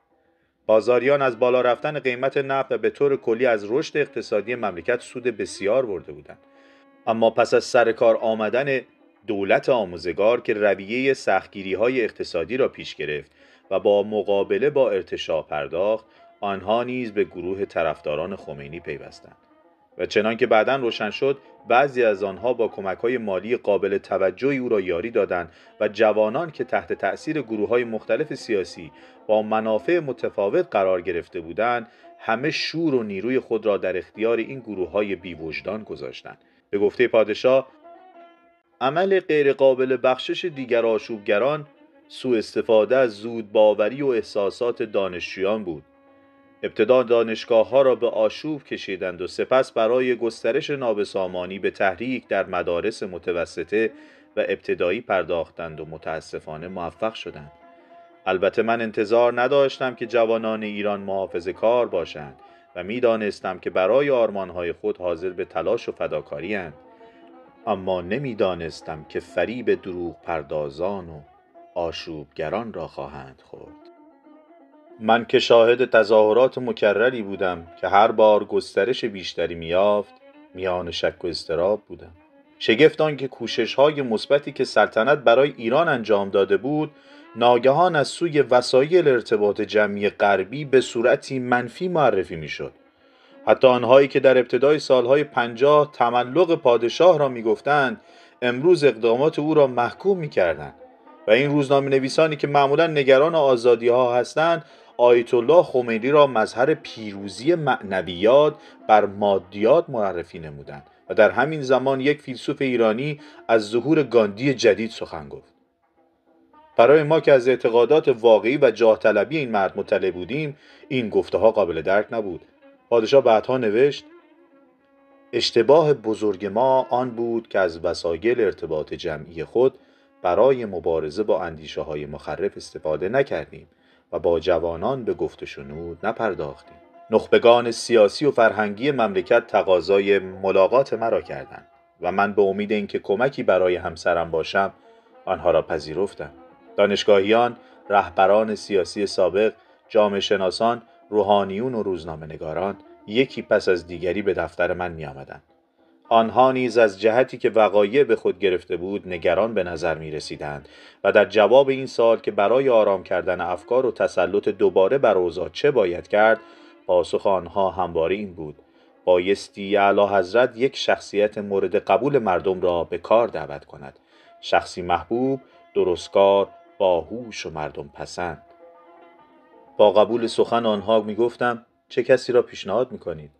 بازاریان از بالا رفتن قیمت نفت و به طور کلی از رشد اقتصادی مملکت سود بسیار برده بودند. اما پس از سر کار آمدن دولت آموزگار که رویه سختگیری‌های اقتصادی را پیش گرفت و با مقابله با ارتشاء پرداخت، آنها نیز به گروه طرفداران خمینی پیوستند و چنان که بعداً روشن شد، بعضی از آنها با کمک‌های مالی قابل توجهی او را یاری دادند و جوانان که تحت تأثیر گروه‌های مختلف سیاسی با منافع متفاوت قرار گرفته بودند، همه شور و نیروی خود را در اختیار این گروه‌های بی‌وجدان گذاشتند. به گفته پادشاه، عمل غیرقابل بخشش دیگر آشوبگران سوء استفاده از زود باوری و احساسات دانشجویان بود. ابتدا دانشگاه‌ها را به آشوب کشیدند و سپس برای گسترش نابسامانی به تحریک در مدارس متوسطه و ابتدایی پرداختند و متاسفانه موفق شدند. البته من انتظار نداشتم که جوانان ایران محافظه‌کار باشند و می‌دانستم که برای آرمان‌های خود حاضر به تلاش و فداکاری اند. اما نمی‌دانستم که فریب دروغ پردازان و آشوبگران را خواهند خورد. من که شاهد تظاهرات مکرری بودم که هر بار گسترش بیشتری می‌یافت، میان شک و اضطراب بودم. شگفت آن که کوشش‌های مثبتی که سلطنت برای ایران انجام داده بود، ناگهان از سوی وسایل ارتباط جمعی غربی به صورتی منفی معرفی می‌شد. حتی آنهایی که در ابتدای سالهای 50 تملق پادشاه را می‌گفتند، امروز اقدامات او را محکوم می‌کردند و این روزنامه‌نویسانی که معمولاً نگران آزادی‌ها هستند، آیت الله خمینی را مظهر پیروزی معنویات بر مادیات معرفی نمودند و در همین زمان یک فیلسوف ایرانی از ظهور گاندی جدید سخن گفت. برای ما که از اعتقادات واقعی و جاه طلبی این مرد مطلع بودیم، این گفته‌ها قابل درک نبود. پادشاه بعدها نوشت: اشتباه بزرگ ما آن بود که از وسایل ارتباط جمعی خود برای مبارزه با اندیشه‌های مخرب استفاده نکردیم و با جوانان به گفت و شنود نپرداختیم. نخبگان سیاسی و فرهنگی مملکت تقاضای ملاقات مرا کردند و من به امید اینکه کمکی برای همسرم باشم آنها را پذیرفتم. دانشگاهیان، رهبران سیاسی سابق، جامعه شناسان، روحانیون و روزنامه‌نگاران یکی پس از دیگری به دفتر من می آمدند. آنها نیز از جهتی که وقایع به خود گرفته بود نگران به نظر می رسیدند و در جواب این سوال که برای آرام کردن افکار و تسلط دوباره بر اوضاع چه باید کرد، پاسخ آنها همواره این بود: بایستی اعلیحضرت یک شخصیت مورد قبول مردم را به کار دعوت کند، شخصی محبوب، درستکار، باهوش و مردم پسند. با قبول سخن آنها می گفتم: چه کسی را پیشنهاد می کنید؟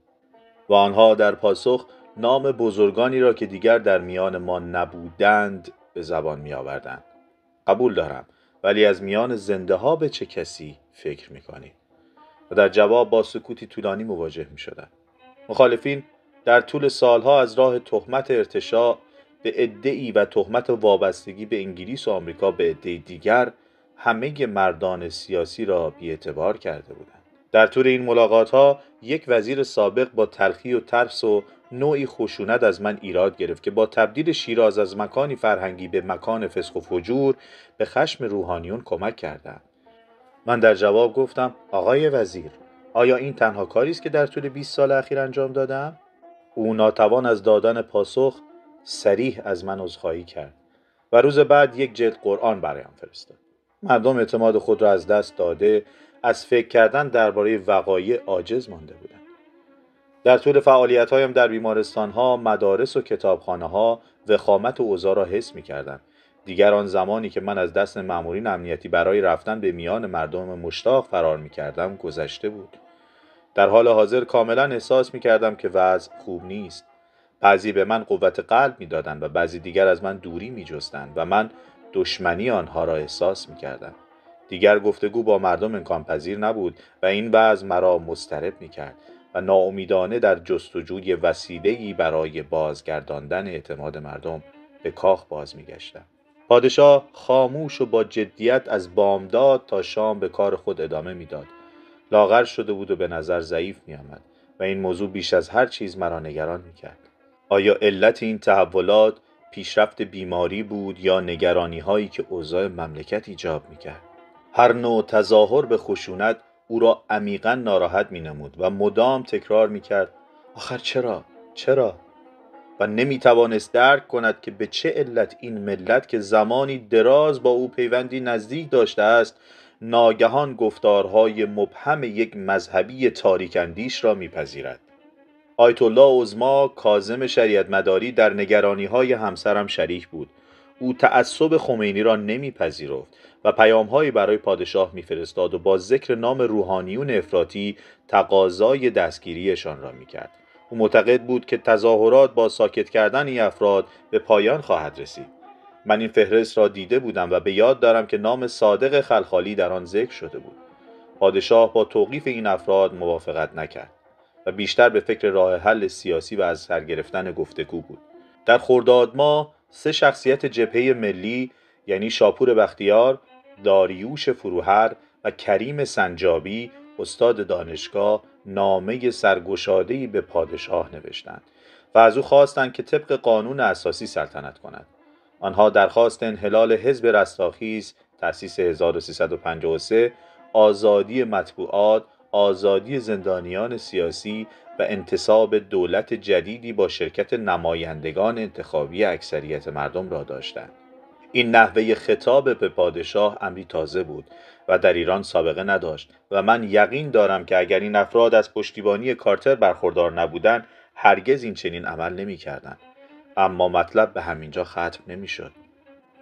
و آنها در پاسخ نام بزرگانی را که دیگر در میان ما نبودند به زبان می آوردند. قبول دارم، ولی از میان زنده ها به چه کسی فکر میکنی؟ و در جواب با سکوتی طولانی مواجه میشدند. مخالفین در طول سالها از راه تهمت ارتشاء به عده‌ای و تهمت وابستگی به انگلیس و آمریکا به عده دیگر همه مردان سیاسی را بی‌اعتبار کرده بودند. در طول این ملاقات‌ها یک وزیر سابق با تلخی و ترس و نوعی خشونت از من ایراد گرفت که با تبدیل شیراز از مکانی فرهنگی به مکان فسق و فجور به خشم روحانیون کمک کردند. من در جواب گفتم آقای وزیر، آیا این تنها کاری است که در طول 20 سال اخیر انجام دادم؟ او ناتوان از دادن پاسخ صریح از من عذرخواهی کرد و روز بعد یک جلد قرآن برایم فرستاد. مردم اعتماد خود را از دست داده از فکر کردن درباره وقایع عاجز مانده بودند. در طول فعالیت‌هایم در بیمارستان‌ها، مدارس و کتابخانه‌ها وخامت اوضاع را حس می‌کردم. دیگر آن زمانی که من از دست مأمورین امنیتی برای رفتن به میان مردم مشتاق فرار می‌کردم گذشته بود. در حال حاضر کاملا احساس می‌کردم که وضع خوب نیست. بعضی به من قوت قلب می‌دادند و بعضی دیگر از من دوری می‌جستند و من دشمنی آنها را احساس می‌کردم. دیگر گفتگو با مردم امکان پذیر نبود و این وضع مرا مضطرب می‌کرد و ناامیدانه در جستجوی وسیله‌ای برای بازگرداندن اعتماد مردم به کاخ باز می‌گشتم. پادشاه خاموش و با جدیت از بامداد تا شام به کار خود ادامه می‌داد. لاغر شده بود و به نظر ضعیف می‌آمد و این موضوع بیش از هر چیز مرا نگران می‌کرد. آیا علت این تحولات پیشرفت بیماری بود یا نگرانی‌هایی که اوضاع مملکت ایجاب می‌کرد؟ هر نوع تظاهر به خشونت او را عمیقاً ناراحت می‌نمود و مدام تکرار می‌کرد آخر چرا؟ و نمی‌توانست درک کند که به چه علت این ملت که زمانی دراز با او پیوندی نزدیک داشته است ناگهان گفتارهای مبهم یک مذهبی تاریک اندیش را می‌پذیرد. آیت الله عظما کاظم شریعت مداری در نگرانی‌های همسرم شریک بود. او تعصب خمینی را نمی‌پذیرفت و پیام‌هایی برای پادشاه می‌فرستاد و با ذکر نام روحانیون افراطی تقاضای دستگیریشان را می‌کرد. او معتقد بود که تظاهرات با ساکت کردن این افراد به پایان خواهد رسید. من این فهرست را دیده بودم و به یاد دارم که نام صادق خلخالی در آن ذکر شده بود. پادشاه با توقیف این افراد موافقت نکرد و بیشتر به فکر راه حل سیاسی و از سر گرفتن گفتگو بود. در خرداد ماه 3 شخصیت جبهه ملی یعنی شاپور بختیار، داریوش فروهر و کریم سنجابی استاد دانشگاه نامه سرگشاده‌ای به پادشاه نوشتند و از او خواستند که طبق قانون اساسی سلطنت کند. آنها درخواست انحلال حزب رستاخیز تأسیس 1353، آزادی مطبوعات، آزادی زندانیان سیاسی و انتصاب دولت جدیدی با شرکت نمایندگان انتخابی اکثریت مردم را داشتند. این نحوه خطاب به پادشاه امری تازه بود و در ایران سابقه نداشت و من یقین دارم که اگر این افراد از پشتیبانی کارتر برخوردار نبودند هرگز این چنین عمل نمی‌کردند. اما مطلب به همینجا ختم نمی‌شد.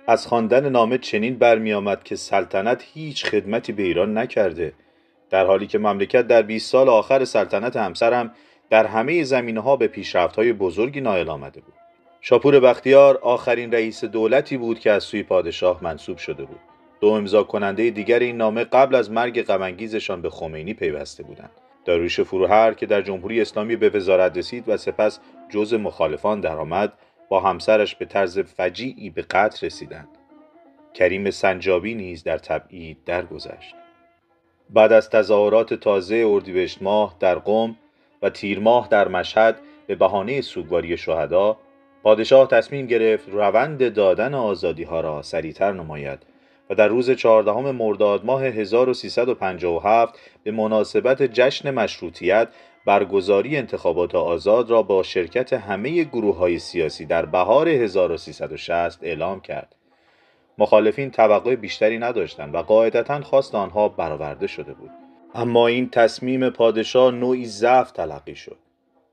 از خواندن نامه چنین برمی‌آمد که سلطنت هیچ خدمتی به ایران نکرده، در حالی که مملکت در 20 سال آخر سلطنت همسرم در همه زمینه‌ها به پیشرفت‌های بزرگی نائل آمده بود. شاپور بختیار آخرین رئیس دولتی بود که از سوی پادشاه منصوب شده بود. 2 امضا کننده دیگر این نامه قبل از مرگ غم‌انگیزشان به خمینی پیوسته بودند. داریوش فروهر که در جمهوری اسلامی به وزارت رسید و سپس جزء مخالفان درآمد، با همسرش به طرز فجیعی به قتل رسیدند. کریم سنجابی نیز در تبعید درگذشت. بعد از تظاهرات تازه اردیبهشت ماه در قم و تیر ماه در مشهد به بهانه سوگواری شهدا، پادشاه تصمیم گرفت روند دادن آزادی‌ها را سریع‌تر نماید و در روز 14 مرداد ماه 1357 به مناسبت جشن مشروطیت برگزاری انتخابات آزاد را با شرکت همه گروه‌های سیاسی در بهار 1360 اعلام کرد. مخالفین توقع بیشتری نداشتند و قاعدتاً خواست آنها برآورده شده بود. اما این تصمیم پادشاه نوعی ضعف تلقی شد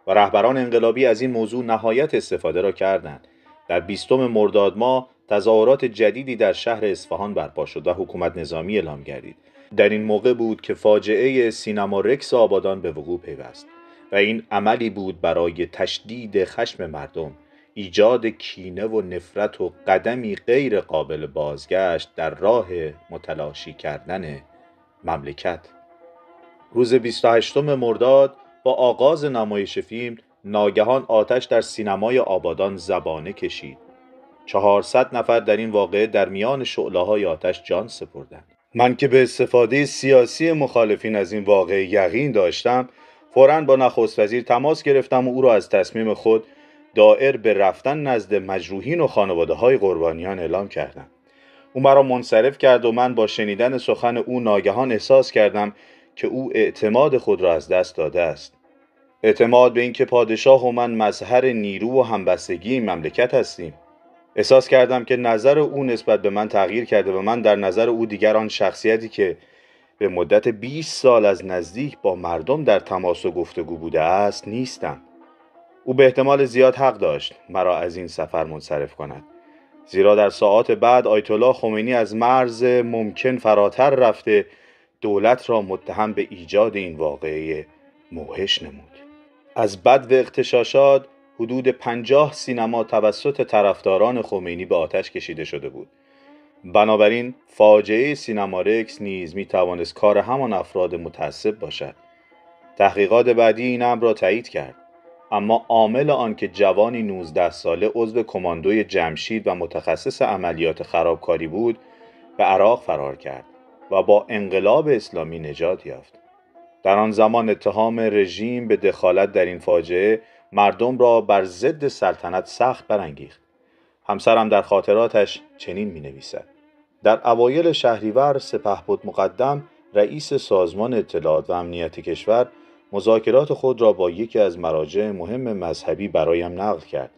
و رهبران انقلابی از این موضوع نهایت استفاده را کردند. در 20 مرداد ماه تظاهرات جدیدی در شهر اصفهان برپا شد و حکومت نظامی اعلام گردید. در این موقع بود که فاجعه سینما رکس آبادان به وقوع پیوست و این عملی بود برای تشدید خشم مردم. ایجاد کینه و نفرت و قدمی غیر قابل بازگشت در راه متلاشی کردن مملکت. روز 28 مرداد با آغاز نمایش فیلم ناگهان آتش در سینمای آبادان زبانه کشید. 400 نفر در این واقعه در میان شعله‌های آتش جان سپردند. من که به استفاده سیاسی مخالفین از این واقعه یقین داشتم، فوراً با نخست وزیر تماس گرفتم و او را از تصمیم خود دائر به رفتن نزد مجروحین و خانواده‌های قربانیان اعلام کردم. او مرا منصرف کرد و من با شنیدن سخن او ناگهان احساس کردم که او اعتماد خود را از دست داده است. اعتماد به اینکه پادشاه و من مظهر نیرو و همبستگی این مملکت هستیم. احساس کردم که نظر او نسبت به من تغییر کرده و من در نظر او دیگر آن شخصیتی که به مدت 20 سال از نزدیک با مردم در تماس و گفتگو بوده است نیستم. او به احتمال زیاد حق داشت مرا از این سفر منصرف کند، زیرا در ساعات بعد آیت الله خمینی از مرز ممکن فراتر رفته دولت را متهم به ایجاد این واقعه موحش نمود. از بدو اغتشاشات حدود 50 سینما توسط طرفداران خمینی به آتش کشیده شده بود. بنابراین فاجعه سینما رکس نیز می توانست کار همان افراد متعصب باشد. تحقیقات بعدی این امر را تایید کرد، اما عامل آن که جوانی 19 ساله عضو کماندوی جمشید و متخصص عملیات خرابکاری بود به عراق فرار کرد و با انقلاب اسلامی نجات یافت. در آن زمان اتهام رژیم به دخالت در این فاجعه مردم را بر ضد سلطنت سخت برانگیخت. همسرم در خاطراتش چنین می‌نویسد: در اوایل شهریور سپهبد مقدم رئیس سازمان اطلاعات و امنیت کشور مذاکرات خود را با یکی از مراجع مهم مذهبی برایم نقل کرد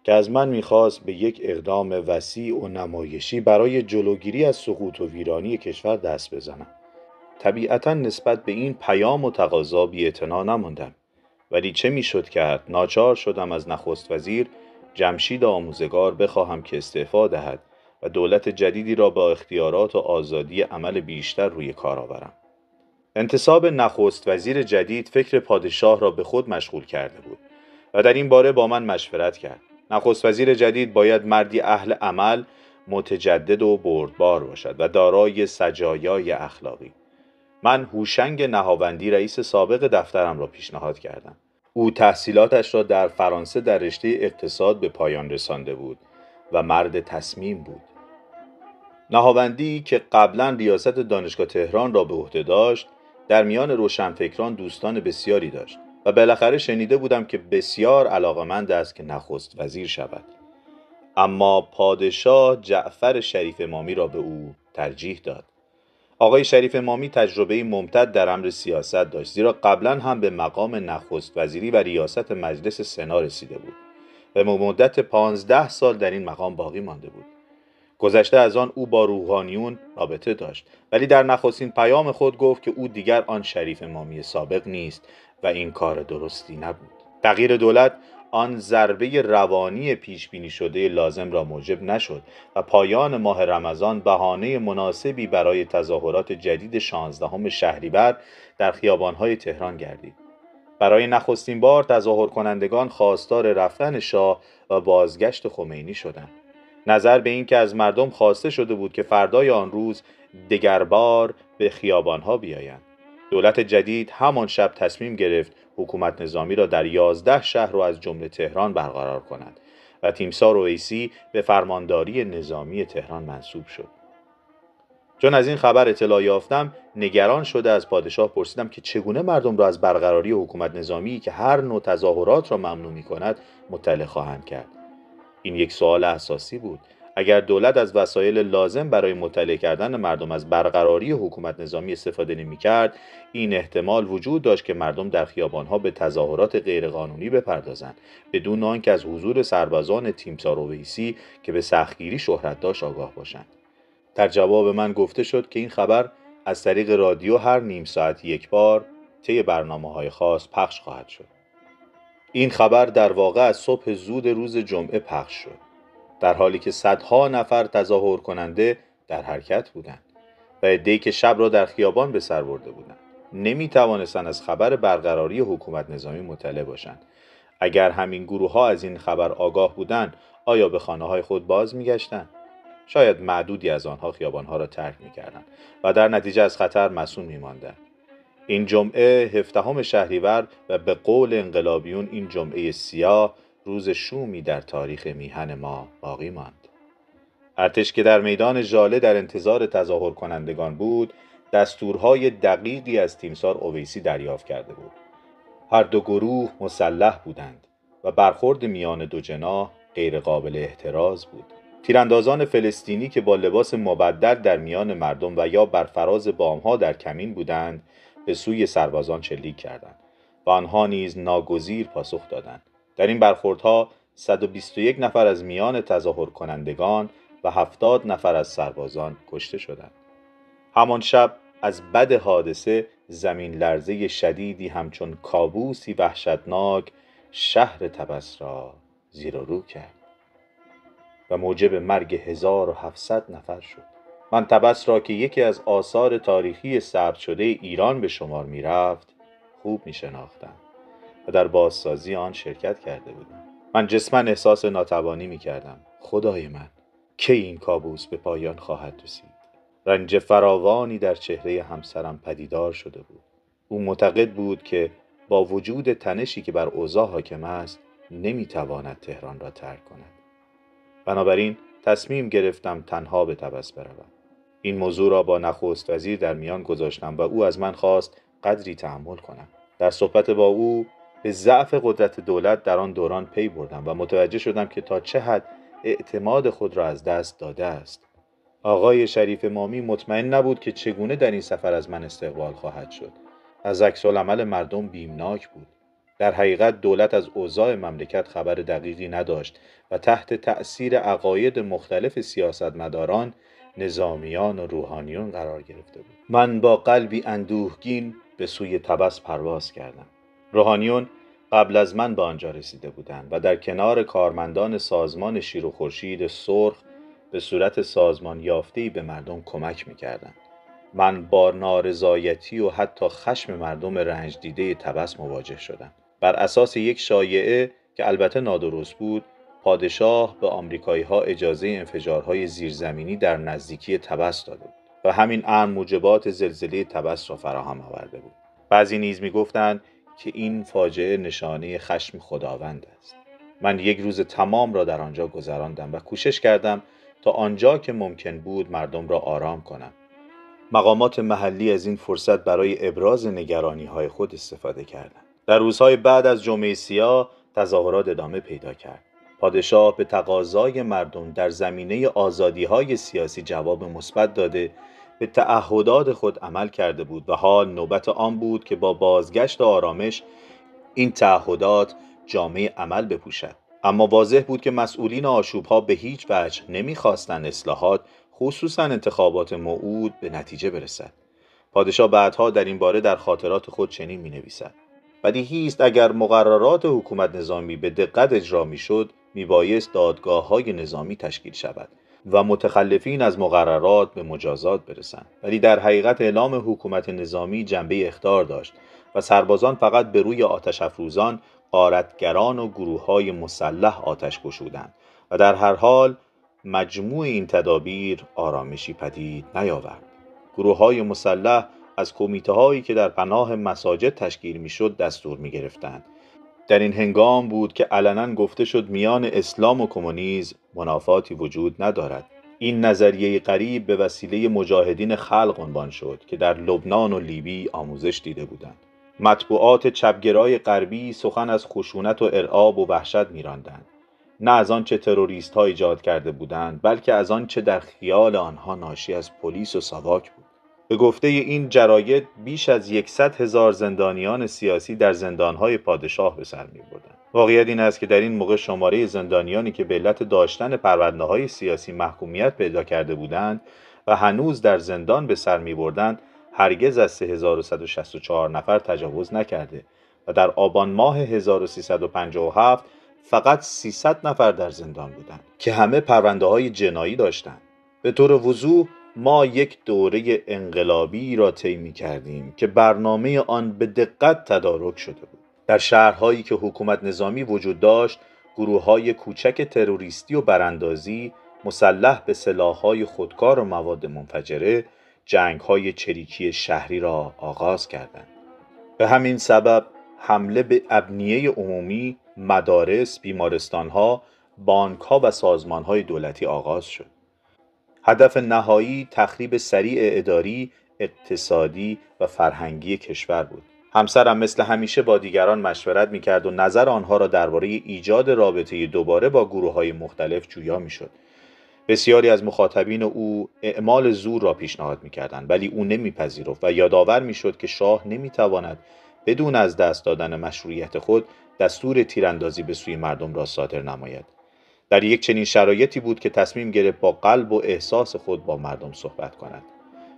که از من می‌خواست به یک اقدام وسیع و نمایشی برای جلوگیری از سقوط و ویرانی کشور دست بزنم. طبیعتاً نسبت به این پیام و تقاضا بی‌اعتنا نماندم، ولی چه میشد کرد؟ ناچار شدم از نخست وزیر جمشید آموزگار بخواهم که استعفا دهد و دولت جدیدی را با اختیارات و آزادی عمل بیشتر روی کار آورم. انتصاب نخست وزیر جدید فکر پادشاه را به خود مشغول کرده بود و در این باره با من مشورت کرد. نخست وزیر جدید باید مردی اهل عمل، متجدد و بردبار باشد و دارای سجایای اخلاقی. من هوشنگ نهاوندی رئیس سابق دفترم را پیشنهاد کردم. او تحصیلاتش را در فرانسه در رشته اقتصاد به پایان رسانده بود و مرد تصمیم بود. نهاوندی که قبلا ریاست دانشگاه تهران را به عهده داشت، در میان روشنفکران دوستان بسیاری داشت و بالاخره شنیده بودم که بسیار علاقمند است که نخست وزیر شود. اما پادشاه جعفر شریف امامی را به او ترجیح داد. آقای شریف امامی تجربه ممتد در امر سیاست داشت، زیرا قبلا هم به مقام نخست وزیری و ریاست مجلس سنا رسیده بود و به مدت 15 سال در این مقام باقی مانده بود. گذشته از آن او با روحانیون رابطه داشت، ولی در نخستین پیام خود گفت که او دیگر آن شریف امامی سابق نیست و این کار درستی نبود. تغییر دولت آن ضربه روانی پیش بینی شده لازم را موجب نشد و پایان ماه رمضان بهانه مناسبی برای تظاهرات جدید 16 شهریور در خیابان‌های تهران گردید. برای نخستین بار تظاهر کنندگان خواستار رفتن شاه و بازگشت خمینی شدند. نظر به این که از مردم خواسته شده بود که فردای آن روز دگربار به خیابان‌ها بیایند. دولت جدید همان شب تصمیم گرفت حکومت نظامی را در 11 شهر و از جمله تهران برقرار کند و تیمسار اویسی به فرمانداری نظامی تهران منصوب شد. چون از این خبر اطلاع یافتم، نگران شده از پادشاه پرسیدم که چگونه مردم را از برقراری حکومت نظامی که هر نوع تظاهرات را ممنوع می‌کند مطلع خواهند کرد. این یک سوال اساسی بود. اگر دولت از وسایل لازم برای مطلع کردن مردم از برقراری حکومت نظامی استفاده نمی‌کرد، این احتمال وجود داشت که مردم در خیابان‌ها به تظاهرات غیرقانونی بپردازند بدون آنکه از حضور سربازان تیمسار اویسی که به سختگیری شهرت داشت آگاه باشند. در جواب من گفته شد که این خبر از طریق رادیو هر نیم ساعت یک بار طی برنامه‌های خاص پخش خواهد شد. این خبر در واقع از صبح زود روز جمعه پخش شد، در حالی که صدها نفر تظاهر کننده در حرکت بودند و عده‌ای که شب را در خیابان به سر برده بودند نمی توانستند از خبر برقراری حکومت نظامی مطلع باشند. اگر همین گروه ها از این خبر آگاه بودند، آیا به خانه های خود باز می‌گشتند؟ شاید معدودی از آنها خیابانها را ترک می‌کردند و در نتیجه از خطر مصون می‌ماندند. این جمعه 17 شهریور و به قول انقلابیون این جمعه سیاه روز شومی در تاریخ میهن ما باقی ماند. ارتش که در میدان ژاله در انتظار تظاهر کنندگان بود، دستورهای دقیقی از تیمسار اویسی دریافت کرده بود. هر دو گروه مسلح بودند و برخورد میان دو جناح غیر قابل احتراز بود. تیراندازان فلسطینی که با لباس مبدل در میان مردم و یا بر فراز بامها در کمین بودند، به سوی سربازان شلیک کردند و آنها نیز ناگزیر پاسخ دادند. در این برخوردها 121 نفر از میان تظاهر کنندگان و 70 نفر از سربازان کشته شدند. همان شب از بد حادثه زمین لرزه شدیدی همچون کابوسی وحشتناک شهر طبس را زیر و رو کرد و موجب مرگ 1700 نفر شد. من طبس را که یکی از آثار تاریخی ثبت شده ایران به شمار می رفت خوب می شناختم و در بازسازی آن شرکت کرده بودم. من جسماً احساس ناتوانی می کردم. خدای من، کی این کابوس به پایان خواهد رسید؟ رنج فراوانی در چهره همسرم پدیدار شده بود. او معتقد بود که با وجود تنشی که بر اوضاع حاکم است نمیتواند تهران را ترک کند. بنابراین تصمیم گرفتم تنها به طبس بروم. این موضوع را با نخست وزیر در میان گذاشتم و او از من خواست قدری تحمل کنم. در صحبت با او به ضعف قدرت دولت در آن دوران پی بردم و متوجه شدم که تا چه حد اعتماد خود را از دست داده است. آقای شریف مامی مطمئن نبود که چگونه در این سفر از من استقبال خواهد شد. از عکس‌العمل مردم بیمناک بود. در حقیقت دولت از اوضاع مملکت خبر دقیقی نداشت و تحت تأثیر عقاید مختلف سیاستمداران، نظامیان و روحانیون قرار گرفته بود. من با قلبی اندوهگین به سوی طبس پرواز کردم. روحانیون قبل از من به آنجا رسیده بودند و در کنار کارمندان سازمان شیر و خورشید سرخ به صورت سازمان یافته‌ای به مردم کمک می‌کردند. من با نارضایتی و حتی خشم مردم رنج دیده طبس مواجه شدم. بر اساس یک شایعه که البته نادرست بود، پادشاه به آمریکایی‌ها اجازه انفجارهای زیرزمینی در نزدیکی طبس داده بود و همین امر موجبات زلزله طبس را فراهم آورده بود. بعضی نیز می‌گفتند که این فاجعه نشانه خشم خداوند است. من یک روز تمام را در آنجا گذراندم و کوشش کردم تا آنجا که ممکن بود مردم را آرام کنم. مقامات محلی از این فرصت برای ابراز نگرانی‌های خود استفاده کردند. در روزهای بعد از جمعه سیاه تظاهرات ادامه پیدا کرد. پادشاه به تقاضای مردم در زمینه آزادی‌های سیاسی جواب مثبت داده به تعهدات خود عمل کرده بود و حال نوبت آن بود که با بازگشت آرامش این تعهدات جامه عمل بپوشد. اما واضح بود که مسئولین آشوب‌ها به هیچ وجه نمی‌خواستند اصلاحات، خصوصاً انتخابات موعود، به نتیجه برسد. پادشاه بعدها در این باره در خاطرات خود چنین می‌نویسد: بدیهی است اگر مقررات حکومت نظامی به دقت اجرا می‌شد، میبایست دادگاه‌های نظامی تشکیل شود و متخلفین از مقررات به مجازات برسند. ولی در حقیقت اعلام حکومت نظامی جنبه اخطار داشت و سربازان فقط به روی آتش افروزان، غارتگران و گروه‌های مسلح آتش گشودند و در هر حال مجموع این تدابیر آرامشی پدید نیاورد. گروه‌های مسلح از کمیته‌هایی که در پناه مساجد تشکیل می‌شد دستور می‌گرفتند. در این هنگام بود که علنا گفته شد میان اسلام و کمونیسم منافاتی وجود ندارد. این نظریه غریب به وسیله مجاهدین خلق عنوان شد که در لبنان و لیبی آموزش دیده بودند. مطبوعات چپگرای غربی سخن از خشونت و ارعاب و وحشت می‌راندند. نه از آن چه تروریست‌ها ایجاد کرده بودند، بلکه از آن چه در خیال آنها ناشی از پلیس و ساواک بود. به گفته این جراید بیش از 100,000 زندانیان سیاسی در زندان‌های پادشاه به سر می‌بردند. واقعیت این است که در این موقع شماره زندانیانی که به علت داشتن پرونده‌های سیاسی محکومیت پیدا کرده بودند و هنوز در زندان به سر می‌بردند هرگز از 3164 نفر تجاوز نکرده و در آبان ماه 1357 فقط 300 نفر در زندان بودند که همه پرونده‌های جنایی داشتند. به طور وضوح ما یک دوره انقلابی را طی می‌کردیم که برنامه آن به دقت تدارک شده بود. در شهرهایی که حکومت نظامی وجود داشت، گروه‌های کوچک تروریستی و براندازی مسلح به سلاح‌های خودکار و مواد منفجره جنگ‌های چریکی شهری را آغاز کردند. به همین سبب حمله به ابنیه عمومی، مدارس، بیمارستان‌ها، بانک‌ها و سازمان‌های دولتی آغاز شد. هدف نهایی تخریب سریع اداری، اقتصادی و فرهنگی کشور بود. همسرم مثل همیشه با دیگران مشورت می‌کرد و نظر آنها را درباره ایجاد رابطه دوباره با گروه‌های مختلف جویا می‌شد. بسیاری از مخاطبین او اعمال زور را پیشنهاد می‌کردند، ولی او نمی‌پذیرفت و یادآور می‌شد که شاه نمی‌تواند بدون از دست دادن مشروعیت خود دستور تیراندازی به سوی مردم را صادر نماید. در یک چنین شرایطی بود که تصمیم گرفت با قلب و احساس خود با مردم صحبت کند.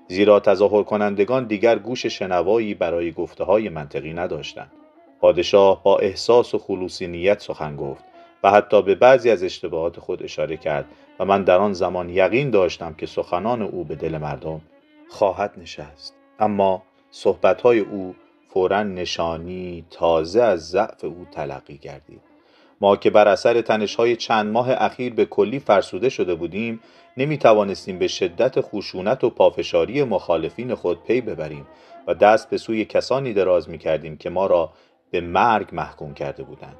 زیرا تظاهر کنندگان دیگر گوش شنوایی برای گفته‌های منطقی نداشتند. پادشاه با احساس و خلوص نیت سخن گفت و حتی به بعضی از اشتباهات خود اشاره کرد و من در آن زمان یقین داشتم که سخنان او به دل مردم خواهد نشست. اما صحبت‌های او فوراً نشانی تازه از ضعف او تلقی گردید. ما که بر اثر تنش‌های چند ماه اخیر به کلی فرسوده شده بودیم، نمی‌توانستیم به شدت خشونت و پافشاری مخالفین خود پی ببریم و دست به سوی کسانی دراز می‌کردیم که ما را به مرگ محکوم کرده بودند.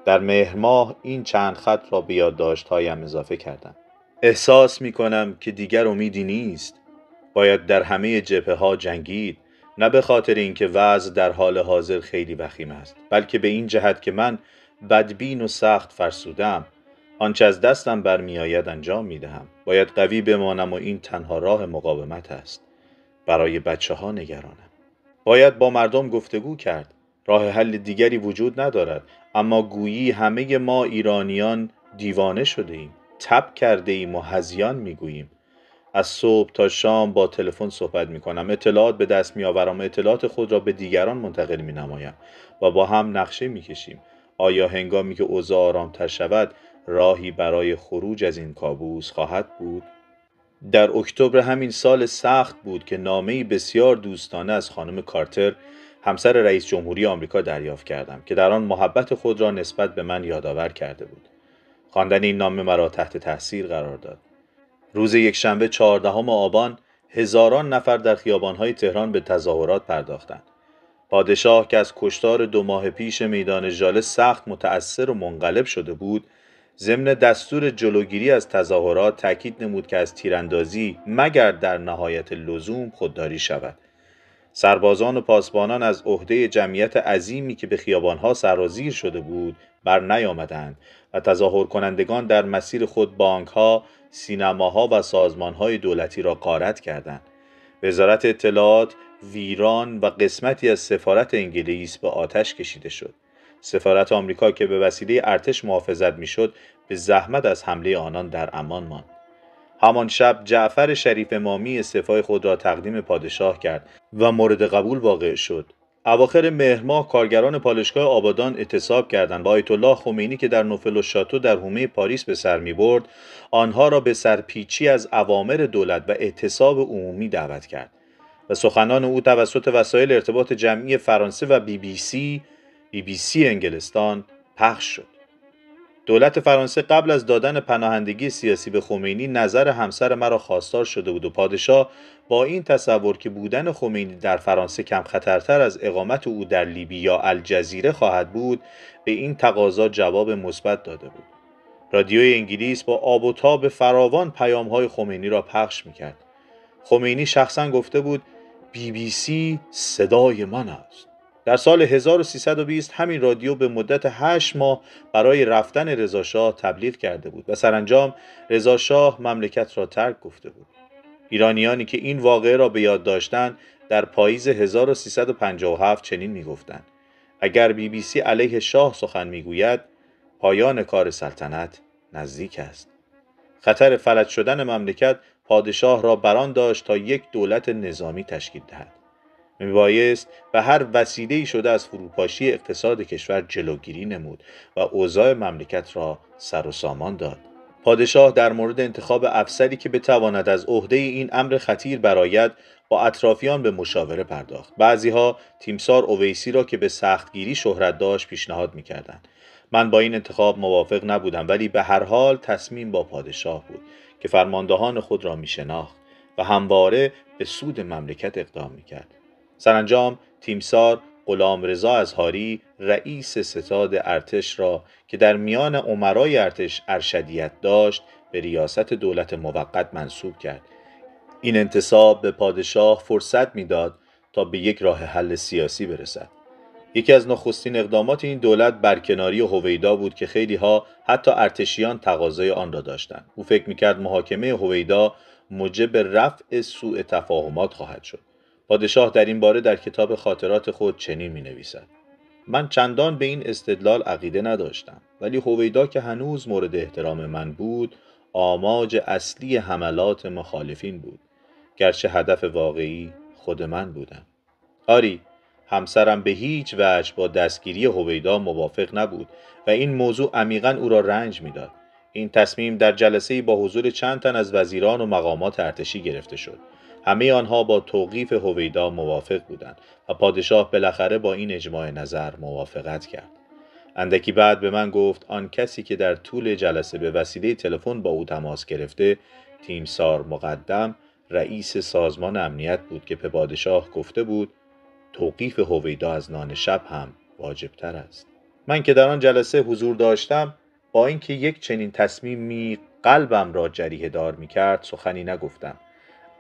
در مهر ماه این چند خط را به یادداشت‌هایم اضافه کردم. احساس می‌کنم که دیگر امیدی نیست. باید در همه جبهه‌ها جنگید، نه به خاطر اینکه وضع در حال حاضر خیلی وخیم است، بلکه به این جهت که من بدبین و سخت فرسودم. آنچه از دستم برمیآید انجام می‌دهم. باید قوی بمانم و این تنها راه مقاومت است. برای بچه‌ها نگرانم. باید با مردم گفتگو کرد. راه حل دیگری وجود ندارد، اما گویی همه ما ایرانیان دیوانه شده ایم. تب کرده ایم و هذیان میگوییم. از صبح تا شام با تلفن صحبت میکنم، اطلاعات به دست میآورم و اطلاعات خود را به دیگران منتقل مینمایم و با هم نقشه میکشیم. آیا هنگامی که اوضاع آرامتر شود راهی برای خروج از این کابوس خواهد بود؟ در اکتبر همین سال سخت بود که نامه‌ای بسیار دوستانه از خانم کارتر، همسر رئیس جمهوری آمریکا دریافت کردم که در آن محبت خود را نسبت به من یادآور کرده بود. خواندن این نامه مرا تحت تاثیر قرار داد. روز یکشنبه 14 آبان هزاران نفر در خیابان‌های تهران به تظاهرات پرداختند. پادشاه که از کشتار 2 ماه پیش میدان ژاله سخت متأثر و منقلب شده بود، ضمن دستور جلوگیری از تظاهرات تاکید نمود که از تیراندازی مگر در نهایت لزوم خودداری شود. سربازان و پاسبانان از عهده جمعیت عظیمی که به خیابانها سرازیر شده بود بر نیامدند و تظاهر کنندگان در مسیر خود بانکها، سینماها و سازمانهای دولتی را غارت کردند. وزارت اطلاعات ویران و قسمتی از سفارت انگلیس به آتش کشیده شد. سفارت آمریکا که به وسیله ارتش محافظت میشد به زحمت از حمله آنان در امان ماند. همان شب جعفر شریف امامی استعفای خود را تقدیم پادشاه کرد و مورد قبول واقع شد. اواخر مهر ماه کارگران پالایشگاه آبادان اعتصاب کردند و آیت الله خمینی که در نوفل الشاتو در حومه پاریس به سر می‌برد، آنها را به سرپیچی از اوامر دولت و اعتصاب عمومی دعوت کرد و سخنان او توسط وسایل ارتباط جمعی فرانسه و بی بی سی انگلستان پخش شد. دولت فرانسه قبل از دادن پناهندگی سیاسی به خمینی نظر همسر مرا خواستار شده بود و پادشاه با این تصور که بودن خمینی در فرانسه کم خطرتر از اقامت او در لیبی یا الجزیره خواهد بود به این تقاضا جواب مثبت داده بود. رادیوی انگلیس با آب و تاب فراوان پیام‌های خمینی را پخش می‌کرد. خمینی شخصاً گفته بود بی بی سی صدای من است. در سال 1320 همین رادیو به مدت 8 ماه برای رفتن رضاشاه تبلیغ کرده بود و سرانجام رضاشاه مملکت را ترک گفته بود. ایرانیانی که این واقعه را به یاد داشتند در پاییز 1357 چنین می‌گفتند: اگر بی بی سی علیه شاه سخن می‌گوید، پایان کار سلطنت نزدیک است. خطر فلج شدن مملکت پادشاه را بران داشت تا یک دولت نظامی تشکیل دهد. میبایست به هر وسیله‌ای شده از فروپاشی اقتصاد کشور جلوگیری نمود و اوضاع مملکت را سر و سامان داد. پادشاه در مورد انتخاب افسری که بتواند از عهده این امر خطیر برآید با اطرافیان به مشاوره پرداخت. بعضیها تیمسار اویسی را که به سختگیری شهرت داشت پیشنهاد می‌کردند. من با این انتخاب موافق نبودم، ولی به هر حال تصمیم با پادشاه بود که فرماندهان خود را می‌شناخت و همواره به سود مملکت اقدام می‌کرد. سرانجام تیمسار غلامرضا ازهاری رئیس ستاد ارتش را که در میان امرای ارتش ارشدیت داشت به ریاست دولت موقت منصوب کرد. این انتصاب به پادشاه فرصت میداد تا به یک راه حل سیاسی برسد. یکی از نخستین اقدامات این دولت برکناری هویدا بود که خیلی ها حتی ارتشیان تقاضای آن را داشتند. او فکر میکرد محاکمه هویدا موجب رفع سوء تفاهمات خواهد شد. پادشاه در این باره در کتاب خاطرات خود چنین می نویسد: من چندان به این استدلال عقیده نداشتم، ولی هویدا که هنوز مورد احترام من بود آماج اصلی حملات مخالفین بود، گرچه هدف واقعی خود من بودم. آری، همسرم به هیچ وجه با دستگیری هویدا موافق نبود و این موضوع عمیقاً او را رنج میداد. این تصمیم در جلسه‌ای با حضور چند تن از وزیران و مقامات ارتشی گرفته شد. همه آنها با توقیف هویدا موافق بودند و پادشاه بالاخره با این اجماع نظر موافقت کرد. اندکی بعد به من گفت آن کسی که در طول جلسه به وسیله تلفن با او تماس گرفته تیمسار مقدم رئیس سازمان امنیت بود که به پادشاه گفته بود توقیف هویدا از نان شب هم واجبتر است. من که در آن جلسه حضور داشتم با اینکه یک چنین تصمیمی قلبم را جریحه دار می کرد سخنی نگفتم.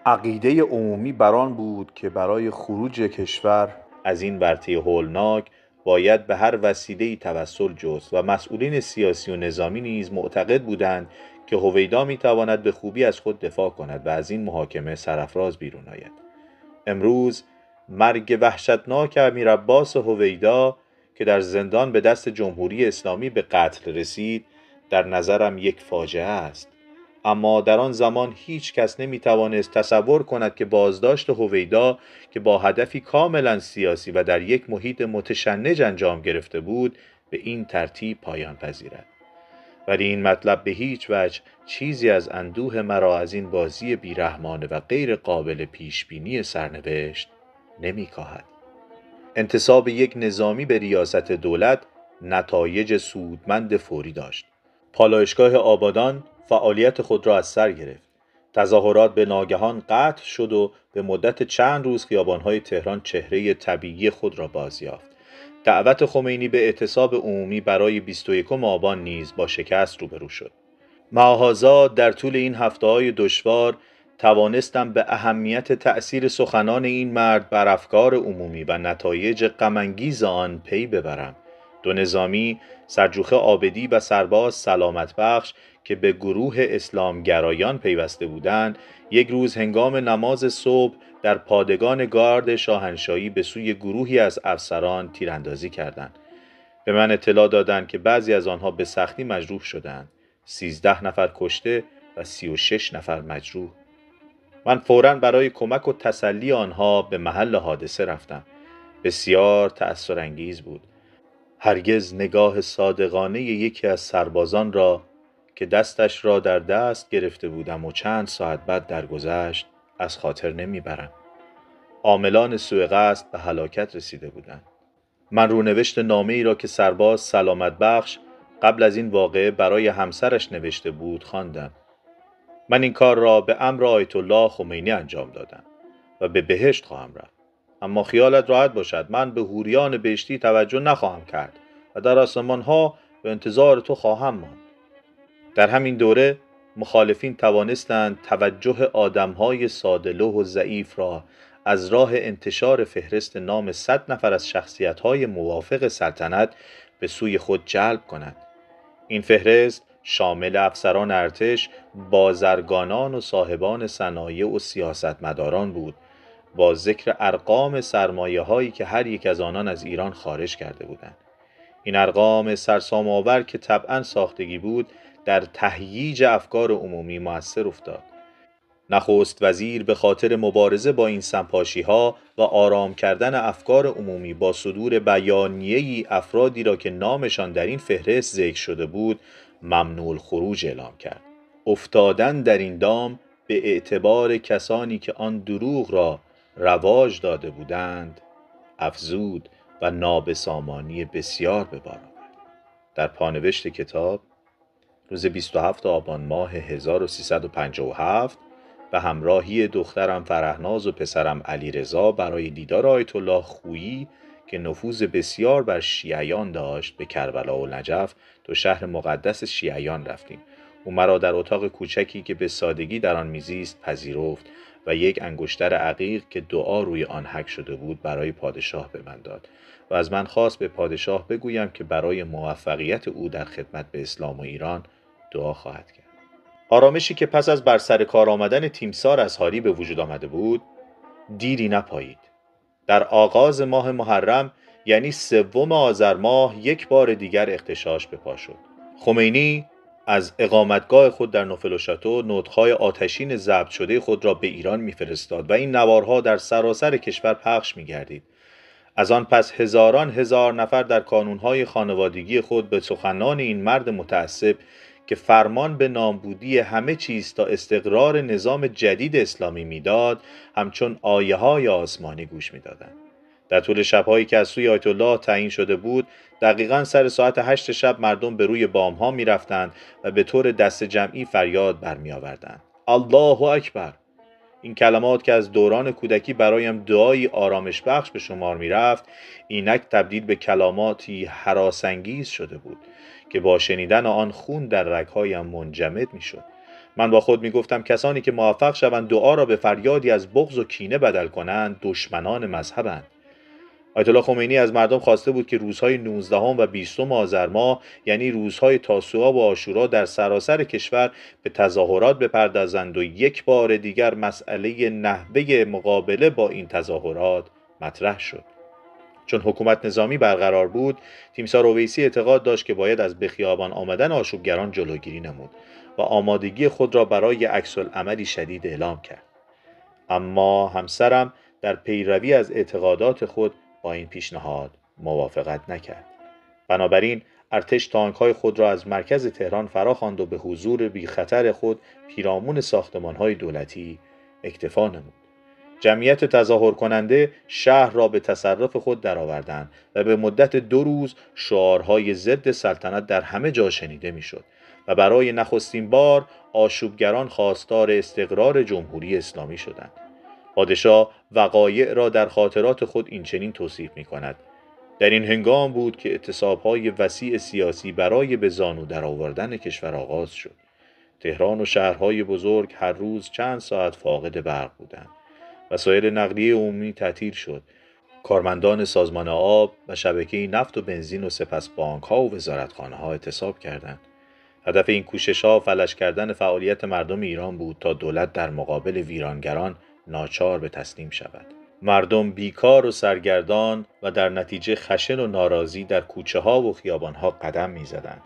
عقیده عمومی بر آن بود که برای خروج کشور از این ورطه هولناک باید به هر وسیله‌ای توسل جست و مسئولین سیاسی و نظامی نیز معتقد بودند که هویدا می تواند به خوبی از خود دفاع کند و از این محاکمه سرافراز بیرون آید. امروز مرگ وحشتناک امیر عباس هویدا که در زندان به دست جمهوری اسلامی به قتل رسید در نظرم یک فاجعه است. اما در آن زمان هیچ کس نمیتوانست تصور کند که بازداشت هویدا که با هدفی کاملا سیاسی و در یک محیط متشنج انجام گرفته بود به این ترتیب پایان پذیرد. ولی این مطلب به هیچ وجه چیزی از اندوه مرا از این بازی بیرحمانه و غیر قابل پیشبینی سرنوشت نمی‌کاهد. انتصاب یک نظامی به ریاست دولت نتایج سودمند فوری داشت. پالایشگاه آبادان فعالیت خود را از سر گرفت. تظاهرات به ناگهان قطع شد و به مدت چند روز خیابان‌های تهران چهره طبیعی خود را بازیافت. دعوت خمینی به اعتصاب عمومی برای 21 آبان نیز با شکست روبرو شد. معاذا در طول این هفته‌های دشوار توانستم به اهمیت تأثیر سخنان این مرد بر افکار عمومی و نتایج غم‌انگیز آن پی ببرم. دو نظامی، سرجوخه عابدی و سرباز سلامت بخش که به گروه اسلامگرایان پیوسته بودند، یک روز هنگام نماز صبح در پادگان گارد شاهنشاهی به سوی گروهی از افسران تیراندازی کردند. به من اطلاع دادند که بعضی از آنها به سختی مجروح شدند. 13 نفر کشته و 36 نفر مجروح. من فوراً برای کمک و تسلی آنها به محل حادثه رفتم. بسیار تأثیرانگیز بود. هرگز نگاه صادقانه یکی از سربازان را که دستش را در دست گرفته بودم و چند ساعت بعد درگذشت از خاطر نمیبرم. عاملان سوء قصد به هلاکت رسیده بودند. من رونوشت نامه‌ای را که سرباز سلامت بخش قبل از این واقعه برای همسرش نوشته بود خواندم. من این کار را به امر آیت الله خمینی انجام دادم و به بهشت خواهم رفت. اما خیالت راحت باشد، من به حوریان بهشتی توجه نخواهم کرد و در آسمان‌ها به انتظار تو خواهم ماند. در همین دوره مخالفین توانستند توجه آدم‌های ساده‌لوح و ضعیف را از راه انتشار فهرست نام 100 نفر از شخصیت‌های موافق سلطنت به سوی خود جلب کنند. این فهرست شامل افسران ارتش، بازرگانان و صاحبان صنایع و سیاستمداران بود، با ذکر ارقام سرمایه‌هایی که هر یک از آنان از ایران خارج کرده بودند. این ارقام سرسام‌آور که طبعاً ساختگی بود، در تهییج افکار عمومی مؤثر افتاد. نخست وزیر به خاطر مبارزه با این سمپاشی‌ها و آرام کردن افکار عمومی با صدور بیانیه‌ای افرادی را که نامشان در این فهرست ذکر شده بود ممنوع الخروج اعلام کرد. افتادن در این دام به اعتبار کسانی که آن دروغ را رواج داده بودند افزود و نابسامانی بسیار به بار آورد. در پانوشت کتاب روز 27 آبان ماه 1357 به همراهی دخترم فرهناز و پسرم علیرضا برای دیدار آیت الله خویی که نفوذ بسیار بر شیعیان داشت به کربلا و نجف، دو شهر مقدس شیعیان، رفتیم. او مرا در اتاق کوچکی که به سادگی در آن میزیست پذیرفت و یک انگشتر عقیق که دعا روی آن حک شده بود برای پادشاه به من داد و از من خواست به پادشاه بگویم که برای موفقیت او در خدمت به اسلام و ایران دعا خواهد کرد. آرامشی که پس از بر سر کار آمدن تیمسار اظهاری به وجود آمده بود دیری نپایید. در آغاز ماه محرم یعنی 3 آذر ماه یک بار دیگر اغتشاش به پا شد. خمینی از اقامتگاه خود در نوفل و شاتو نطق‌های آتشین ضبط شده خود را به ایران می‌فرستاد و این نوارها در سراسر کشور پخش می‌گردید. از آن پس هزاران هزار نفر در کانون‌های خانوادگی خود به سخنان این مرد متعصب که فرمان به نابودی همه چیز تا استقرار نظام جدید اسلامی میداد همچون آیه‌های آسمانی گوش میدادند. در طول شب‌هایی که از سوی آیت الله تعیین شده بود دقیقاً سر ساعت 8 شب مردم به روی بام‌ها می‌رفتند و به طور دست جمعی فریاد برمی‌آوردند: الله اکبر. این کلمات که از دوران کودکی برایم دعایی آرامش بخش به شمار می‌رفت اینک تبدیل به کلماتی هراس‌انگیز شده بود که با شنیدن آن خون در رگ‌هایم منجمد می‌شد. من با خود می‌گفتم کسانی که موفق شوند دعا را به فریادی از بغض و کینه بدل کنند دشمنان مذهبند. آیت الله خمینی از مردم خواسته بود که روزهای 19 و 20 آذر ماه یعنی روزهای تاسوعا و عاشورا در سراسر کشور به تظاهرات بپردازند و یک بار دیگر مسئله نحوه مقابله با این تظاهرات مطرح شد. چون حکومت نظامی برقرار بود، تیمسار اویسی اعتقاد داشت که باید از به خیابان آمدن آشوبگران جلوگیری نمود و آمادگی خود را برای عکس‌العملی شدید اعلام کرد. اما همسرم در پیروی از اعتقادات خود با این پیشنهاد موافقت نکرد. بنابراین ارتش تانک‌های خود را از مرکز تهران فراخواند و به حضور بی خطر خود پیرامون ساختمان‌های دولتی اکتفا نمود. جمعیت تظاهر کننده شهر را به تصرف خود درآوردند و به مدت 2 روز شعارهای ضد سلطنت در همه جا شنیده میشد و برای نخستین بار آشوبگران خواستار استقرار جمهوری اسلامی شدند. پادشاه وقایع را در خاطرات خود این چنین توصیف می کند: در این هنگام بود که اعتصاب‌های وسیع سیاسی برای به زانو درآوردن کشور آغاز شد. تهران و شهرهای بزرگ هر روز چند ساعت فاقد برق بودند. وسایل نقلیه عمومی تعطیل شد. کارمندان سازمان آب و شبکه نفت و بنزین و سپس بانک‌ها و وزارتخانه‌ها اعتصاب کردند. هدف این کوشش‌ها فلج کردن فعالیت مردم ایران بود تا دولت در مقابل ویرانگران ناچار به تسلیم شود. مردم بیکار و سرگردان و در نتیجه خشن و ناراضی در کوچه‌ها و خیابان‌ها قدم می‌زدند.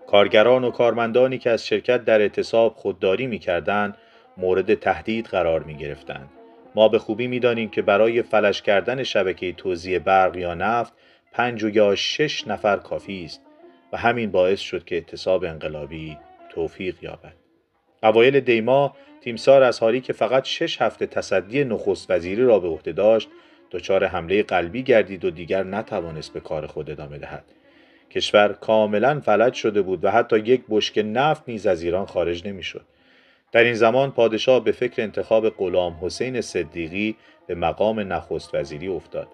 کارگران و کارمندانی که از شرکت در اعتصاب خودداری می‌کردند مورد تهدید قرار می‌گرفتند. ما به خوبی می‌دانیم که برای فلج کردن شبکه توزیع برق یا نفت 5 یا 6 نفر کافی است و همین باعث شد که اعتصاب انقلابی توفیق یابد. اوایل دیما تیمسار اظهاری که فقط 6 هفته تصدی نخست وزیری را به عهده داشت دچار حمله قلبی گردید و دیگر نتوانست به کار خود ادامه دهد. کشور کاملا فلج شده بود و حتی یک بشکه نفت نیز از ایران خارج نمی‌شد. در این زمان پادشاه به فکر انتخاب غلام حسین صدیقی به مقام نخست وزیری افتاد.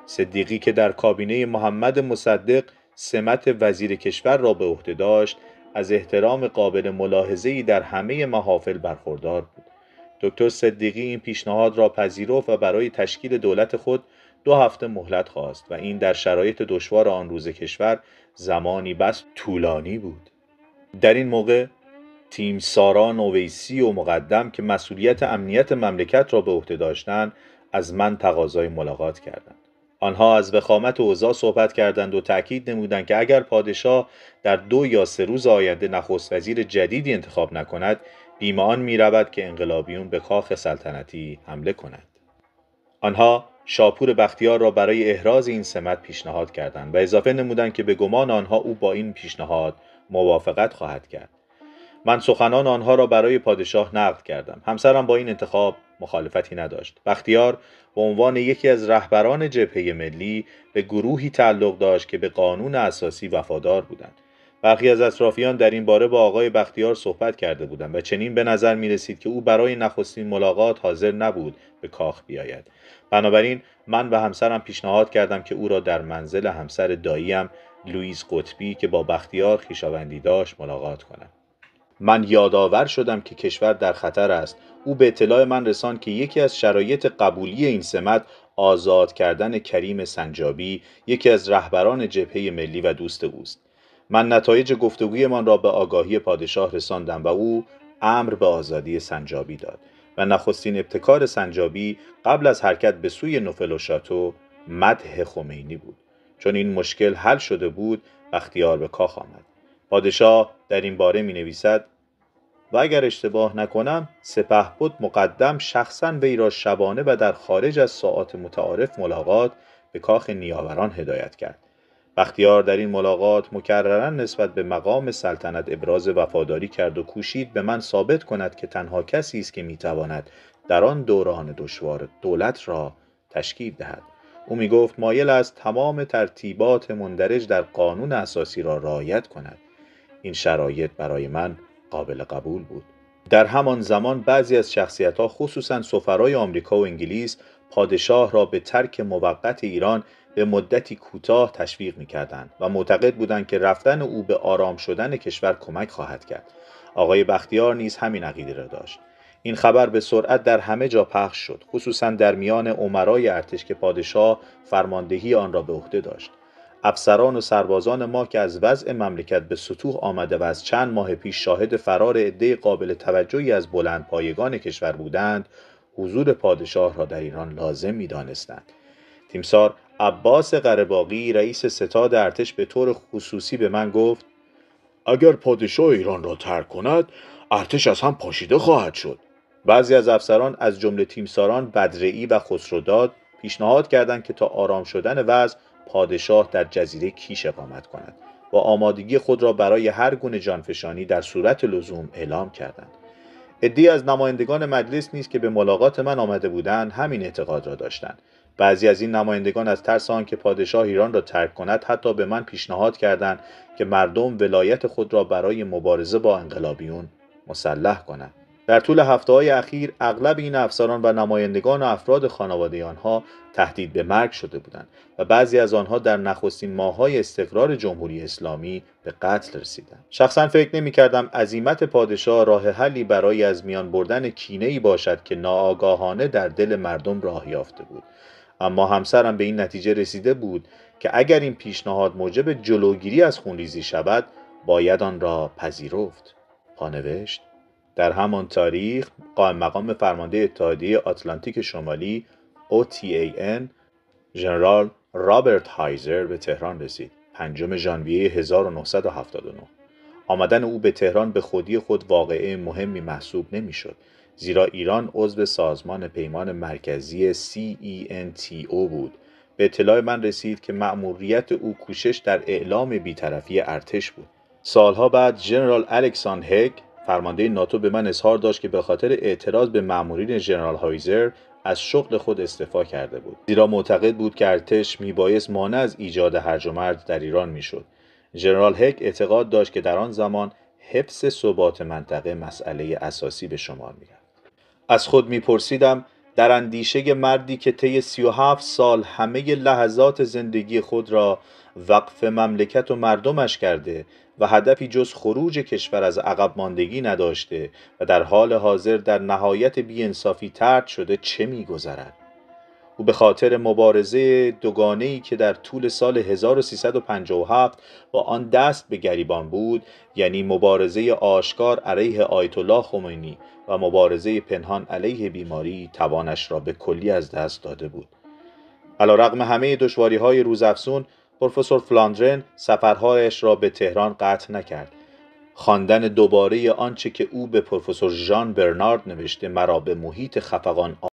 صدیقی که در کابینه محمد مصدق سمت وزیر کشور را به عهده داشت از احترام قابل ملاحظه‌ای در همه محافل برخوردار بود. دکتر صدیقی این پیشنهاد را پذیرفت و برای تشکیل دولت خود 2 هفته مهلت خواست و این در شرایط دشوار آن روز کشور زمانی بس طولانی بود. در این موقع تیمساران اویسی و مقدم که مسئولیت امنیت مملکت را به عهده داشتند از من تقاضای ملاقات کردند. آنها از وخامت اوضاع صحبت کردند و تأکید نمودند که اگر پادشاه در 2 یا 3 روز آینده نخست وزیر جدیدی انتخاب نکند بیم آن می رود که انقلابیون به کاخ سلطنتی حمله کنند. آنها شاپور بختیار را برای احراز این سمت پیشنهاد کردند و اضافه نمودند که به گمان آنها او با این پیشنهاد موافقت خواهد کرد. من سخنان آنها را برای پادشاه نقل کردم. همسرم با این انتخاب مخالفتی نداشت. بختیار به عنوان یکی از رهبران جبهه ملی به گروهی تعلق داشت که به قانون اساسی وفادار بودند. برخی از اطرافیان در این باره با آقای بختیار صحبت کرده بودند و چنین به نظر می رسید که او برای نخستین ملاقات حاضر نبود به کاخ بیاید. بنابراین من و همسرم پیشنهاد کردم که او را در منزل همسر داییم لوئیس قطبی که با بختیار خویشاوندی داشت ملاقات کنم. من یادآور شدم که کشور در خطر است. او به اطلاع من رساند که یکی از شرایط قبولی این سمت آزاد کردن کریم سنجابی، یکی از رهبران جبهه ملی و دوست اوست. من نتایج گفتگویمان را به آگاهی پادشاه رساندم و او امر به آزادی سنجابی داد و نخستین ابتکار سنجابی قبل از حرکت به سوی نوفل و شاتو مدح خمینی بود. چون این مشکل حل شده بود، بختیار به کاخ آمد. پادشاه در این باره می نویسد: و اگر اشتباه نکنم سپهبد مقدم شخصاً وی را شبانه و در خارج از ساعات متعارف ملاقات به کاخ نیاوران هدایت کرد. بختیار در این ملاقات مکرراً نسبت به مقام سلطنت ابراز وفاداری کرد و کوشید به من ثابت کند که تنها کسی است که میتواند در آن دوران دشوار دولت را تشکیل دهد. او میگفت مایل است تمام ترتیبات مندرج در قانون اساسی را رعایت کند. این شرایط برای من قابل قبول بود. در همان زمان بعضی از شخصیت‌ها خصوصاً سفرای آمریکا و انگلیس پادشاه را به ترک موقت ایران به مدتی کوتاه تشویق می‌کردند و معتقد بودند که رفتن او به آرام شدن کشور کمک خواهد کرد. آقای بختیار نیز همین عقیده را داشت. این خبر به سرعت در همه جا پخش شد، خصوصاً در میان امرای ارتش که پادشاه فرماندهی آن را به عهده داشت. افسران و سربازان ما که از وضع مملکت به سطوح آمده و از چند ماه پیش شاهد فرار عده قابل توجهی از بلندپایگان کشور بودند، حضور پادشاه را در ایران لازم می‌دانستند. تیمسار عباس قره‌باغی رئیس ستاد ارتش به طور خصوصی به من گفت: اگر پادشاه ایران را ترک کند ارتش از هم پاشیده خواهد شد. بعضی از افسران از جمله تیمساران بدرعی و خسروداد پیشنهاد کردند که تا آرام شدن وضع پادشاه در جزیره کیش اقامت کند و آمادگی خود را برای هر گونه جانفشانی در صورت لزوم اعلام کردند. عده‌ای از نمایندگان مجلس نیز که به ملاقات من آمده بودند همین اعتقاد را داشتند. بعضی از این نمایندگان از ترس آنکه پادشاه ایران را ترک کند حتی به من پیشنهاد کردند که مردم ولایت خود را برای مبارزه با انقلابیون مسلح کنند. در طول هفته‌های اخیر اغلب این افسران و نمایندگان و افراد خانواده آنها تهدید به مرگ شده بودند و بعضی از آنها در نخستین ماه‌های استقرار جمهوری اسلامی به قتل رسیدند. شخصا فکر نمی‌کردم عزیمت پادشاه راه حلی برای از میان بردن کینه‌ای باشد که ناآگاهانه در دل مردم راه یافته بود. اما همسرم به این نتیجه رسیده بود که اگر این پیشنهاد موجب جلوگیری از خونریزی شود باید آن را پذیرفت. پانوشت: در همان تاریخ قائم مقام فرمانده اتحادیه آتلانتیک شمالی OTAN ژنرال رابرت هایزر به تهران رسید. 5 ژانویه 1979. آمدن او به تهران به خودی خود واقعه مهمی محسوب نمی‌شد، زیرا ایران عضو سازمان پیمان مرکزی CENTO بود. به اطلاع من رسید که مأموریت او کوشش در اعلام بی‌طرفی ارتش بود. سالها بعد ژنرال الکساندر هگ فرمانده ناتو به من اظهار داشت که به خاطر اعتراض به مأمورین ژنرال هایزر از شغل خود استعفا کرده بود، زیرا معتقد بود که ارتش میبایست مانع از ایجاد هرج و مرج در ایران میشد. ژنرال هگ اعتقاد داشت که در آن زمان حفظ ثبات منطقه مسئله اساسی به شمار می‌رفت. از خود میپرسیدم در اندیشه مردی که طی 37 سال همه لحظات زندگی خود را وقف مملکت و مردمش کرده و هدفی جز خروج کشور از عقب ماندگی نداشته و در حال حاضر در نهایت بی‌انصافی طرد شده چه می‌گذرد؟ او به خاطر مبارزه دوگانه‌ای که در طول سال 1357 با آن دست به گریبان بود، یعنی مبارزه آشکار علیه آیت الله خمینی و مبارزه پنهان علیه بیماری، توانش را به کلی از دست داده بود. علیرغم همه دشواری‌های روزافزون، پروفسور فلاندرن سفرهایش را به تهران قطع نکرد. خواندن دوباره آنچه که او به پروفسور ژان برنارد نوشته مرا به محیط خفقان